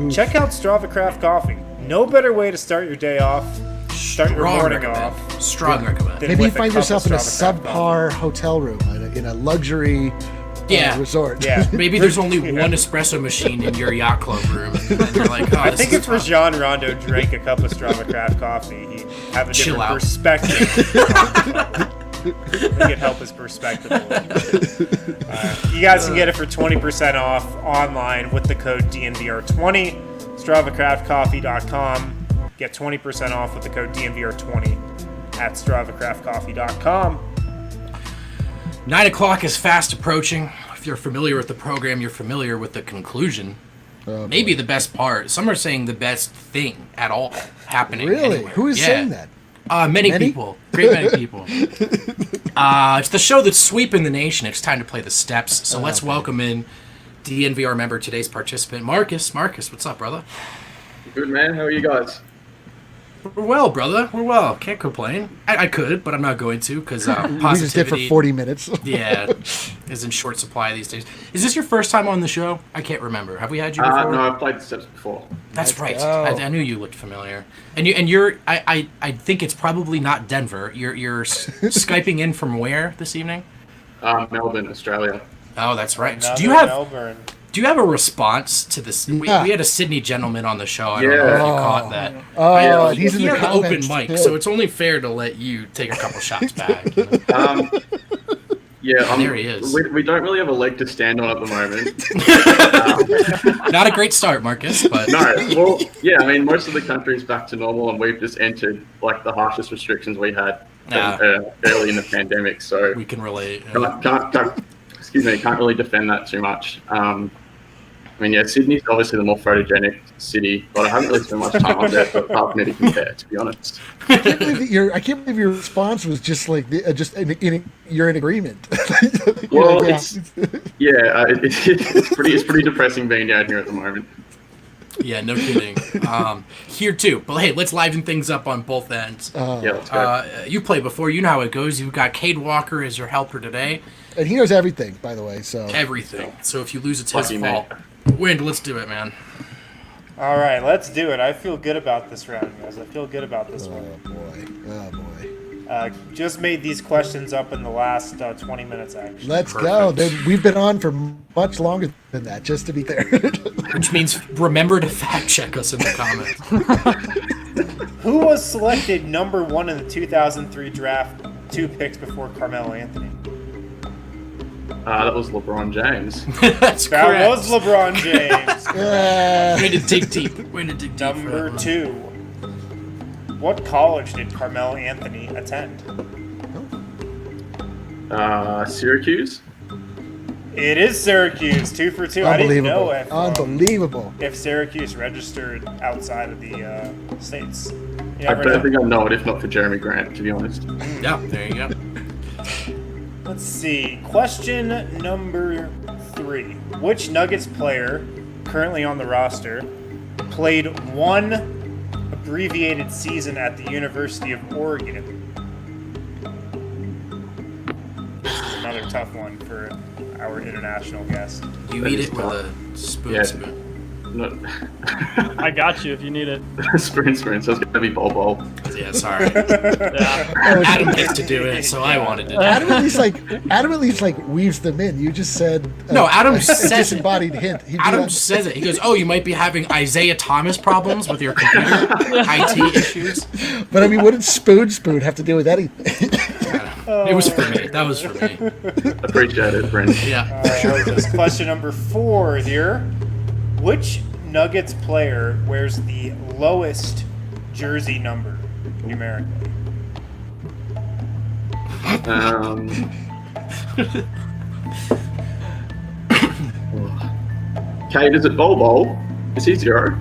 check out Strava Craft Coffee. No better way to start your day off. Start your morning off. Strong recommend. Maybe you find yourself in a subpar hotel room in a luxury resort. Yeah. Maybe there's only one espresso machine in your yacht club room, and you're like, oh, I think if Rajon Rondo drank a cup of Strava Craft coffee, he'd have a Chill different out. perspective. He could help his perspective a little bit. You guys can get it for 20% off online with the code DNVR20. StravaCraftCoffee.com. Get 20% off with the code DNVR20 at StravaCraftCoffee.com. 9 o'clock is fast approaching. If you're familiar with the program, you're familiar with the conclusion. Maybe the best part. Some are saying the best thing at all happening. Really? Anywhere. Who is saying that? Many people. Great many people. It's the show that's sweeping the nation. It's time to play the steps. So let's welcome in DNVR member, today's participant, Marcus. Marcus, what's up, brother? Good, man. How are you guys? We're well, brother. We're well. Can't complain. I could, but I'm not going to because positivity. We just did for 40 minutes. Yeah, is in short supply these days. Is this your first time on the show? I can't remember. Have we had you before? No, I've played the steps before. That's right. go. I knew you looked familiar. And you're. I think it's probably not Denver. You're skyping in from where this evening? Melbourne, Australia. Oh, that's right. So Another Melbourne. do you have a response to this? We had a Sydney gentleman on the show. I don't know if you caught that. Oh, and he's in He the had the open comments, mic, too. so it's only fair to let you take a couple shots back. You know? There he is. We don't really have a leg to stand on at the moment. Not a great start, Marcus, but No, well, yeah, I mean, most of the country's back to normal, and we've just entered like the harshest restrictions we had early in the pandemic. So we can relate. can't really defend that too much. I mean, yeah, Sydney's obviously the more photogenic city, but I haven't really spent much time up there for half minute to compare, to be honest. I can't believe your response was just like you're in agreement. Well, it's pretty depressing being down here at the moment. Yeah, no kidding. Here too, but hey, let's liven things up on both ends. Let's go. You played before, you know how it goes. You've got Cade Walker as your helper today. And he knows everything, by the way. So Everything. So if you lose, it's his Lucky fault. Wind, let's do it, man. All right, let's do it. I feel good about this round, guys. I feel good about this one. Oh boy. Just made these questions up in the last 20 minutes, actually. Let's go. We've been on for much longer than that, just to be there. Which means remember to fact check us in the comments. Who was selected number 1 in the 2003 draft 2 picks before Carmelo Anthony? That was LeBron James. That's That correct. was LeBron James. Way to dig deep. Way to dig deep. Number 2. What college did Carmelo Anthony attend? Syracuse. It is Syracuse. 2 for 2. I didn't know Unbelievable. if Syracuse registered outside of the states. You I never don't know. think I'd know it if not for Jeremy Grant, to be honest. Yeah, there you go. Let's see. Question number 3. Which Nuggets player currently on the roster played 1 abbreviated season at the University of Oregon? This is another tough one for our international guest. You eat it with a spoon. Yeah. Spoon. No. I got you if you need it. Sprint, so it's gonna be Bol. Yeah, sorry. Yeah. Adam gets to do it, so I wanted to. Adam at least weaves them in. You just said No, Adam a says it. disembodied hint. He'd be Adam like, says it. He goes, "Oh, you might be having Isaiah Thomas problems with your computer, IT issues." but I mean, wouldn't spoon have to do with anything? It was for me. That was for me. Appreciate it, Brent. Yeah. This question number 4 here. Which Nuggets player wears the lowest jersey number numerically? Cade, is it Bol? Is he 0?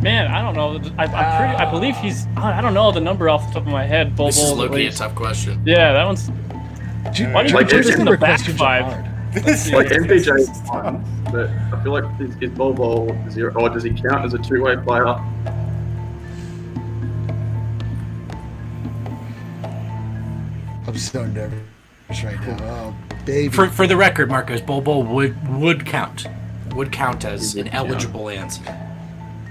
Man, I don't know. I believe he's. I don't know the number off the top of my head. Bol This is Bol, at low-key a least. tough question. Yeah, that one's. Why do you Like, put it's this in in the back questions are 5? hard. Like MPJ is 1, but I feel like is Bol 0, or does he count as a two-way player? I'm so nervous right now. Oh, baby. For the record, Marcos, Bol would count. Would count as an eligible answer.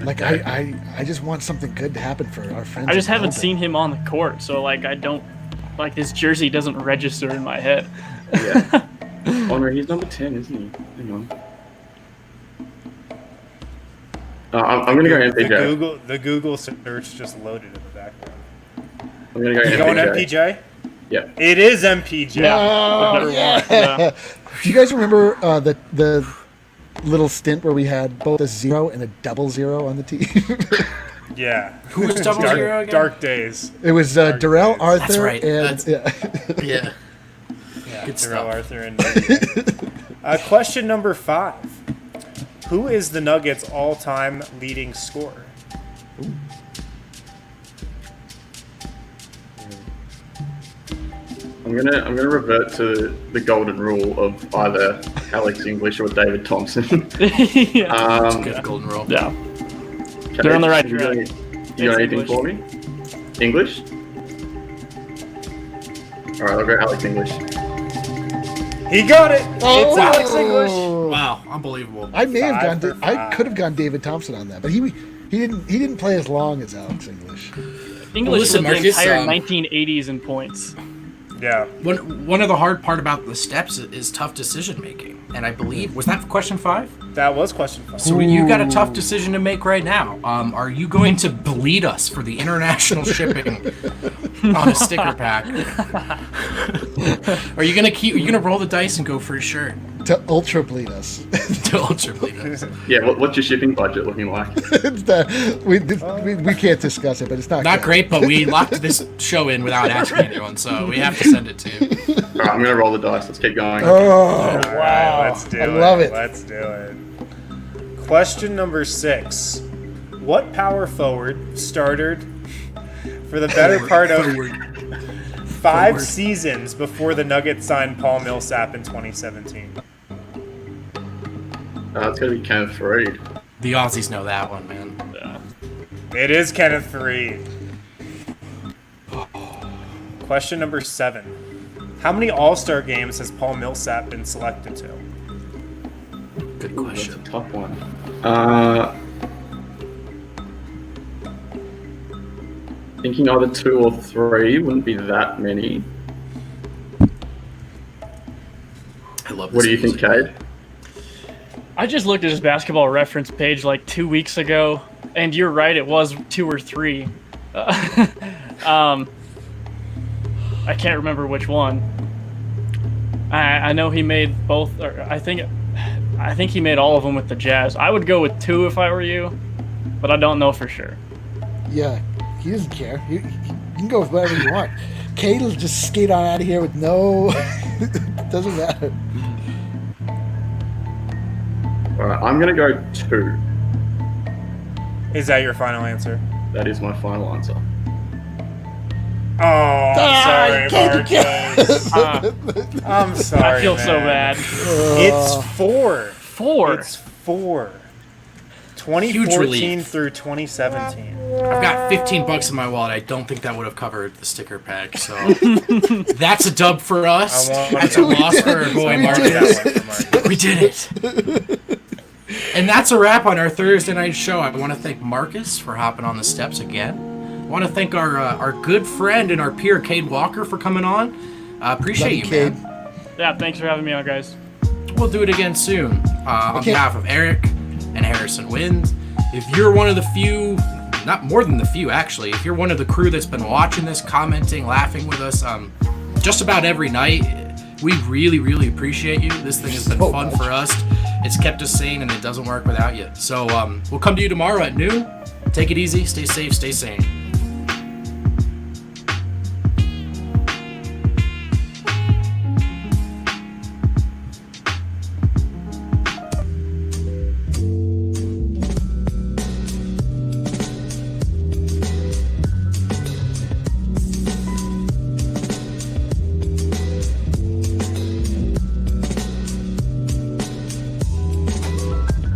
Like I just want something good to happen for our friends. I just in haven't Melbourne. seen him on the court, so like I don't. like his jersey doesn't register in my head. Yeah. Oh no, he's number 10, isn't he? Hang on. I'm gonna go MPJ. The Google search just loaded in the background. I'm gonna go You MPJ. going MPJ? Yeah. It is MPJ. Oh, yeah. Do you guys remember the little stint where we had both a 0 and a 00 on the team? Yeah. Who was 00 again? Dark days. It was Darrell days. Arthur That's right. and Yeah. Yeah, Good Terrell stuff. Arthur and question number 5. Who is the Nuggets' all-time leading scorer? I'm gonna revert to the golden rule of either Alex English or David Thompson. Yeah. Good golden rule. Yeah. Okay, They're on the right you track. got anything English. for me? English? All right, I'll go Alex English. He got it. Oh. It's Alex English. Wow, unbelievable. I may have 5 gone. for I 5. could have gone David Thompson on that, but he didn't play as long as Alex English. English listen, led the Marcus, entire 1980s in points. Yeah. One of the hard part about the steps is tough decision making, and I believe was that question 5. That was question 5. So you got a tough decision to make right now. Are you going to bleed us for the international shipping on a sticker pack? Are you gonna roll the dice and go for a shirt To ultra bleed us. to ultra bleed us? Yeah, what's your shipping budget looking like? we can't discuss it, but it's not Not good. great, but we locked this show in without asking anyone, so we have to send it to you. All right, I'm gonna roll the dice. Let's keep going. Oh, All right, let's do I it. love it. Let's do it. Question number 6. What power forward started for the better part of 5 seasons before the Nuggets signed Paul Millsap in 2017? It's gonna be Kenneth Faried. The Aussies know that one, man. It is Kenneth Faried. Question number 7. How many All-Star games has Paul Millsap been selected to? Good Ooh, that's a question. tough one. Thinking either 2 or 3 wouldn't be that many. I love this. What do you think, Cade? I just looked at his basketball reference page like 2 weeks ago, and you're right, it was 2 or 3. I can't remember which one. I know he made both, or I think he made all of them with the Jazz. I would go with 2 if I were you, but I don't know for sure. Yeah, he doesn't care. You can go with whatever you want. Cade will just skate on out of here with no. Doesn't matter. All right, I'm gonna go 2. Is that your final answer? That is my final answer. Oh, I'm sorry, Cade, you Marcus. I'm sorry. I feel so man. bad. It's 4. 4. It's 4. Huge 2014 relief. through 2017. I've got $15 in my wallet. I don't think that would have covered the sticker pack, so that's a dub for us. That's a loss for our boy Marcus. We did it. And that's a wrap on our Thursday night show. I want to thank Marcus for hopping on the steps again. I want to thank our good friend and our peer, Cade Walker, for coming on. Appreciate Love you, you, man. Yeah, thanks for having me on, guys. We'll do it again soon. On Okay. behalf of Eric and Harrison Wind, if you're one of the few, not more than the few actually, if you're one of the crew that's been watching this, commenting, laughing with us just about every night, we really, really appreciate you. This thing has been So fun much. for us. It's kept us sane, and it doesn't work without you. So we'll come to you tomorrow at noon. Take it easy, stay safe, stay sane.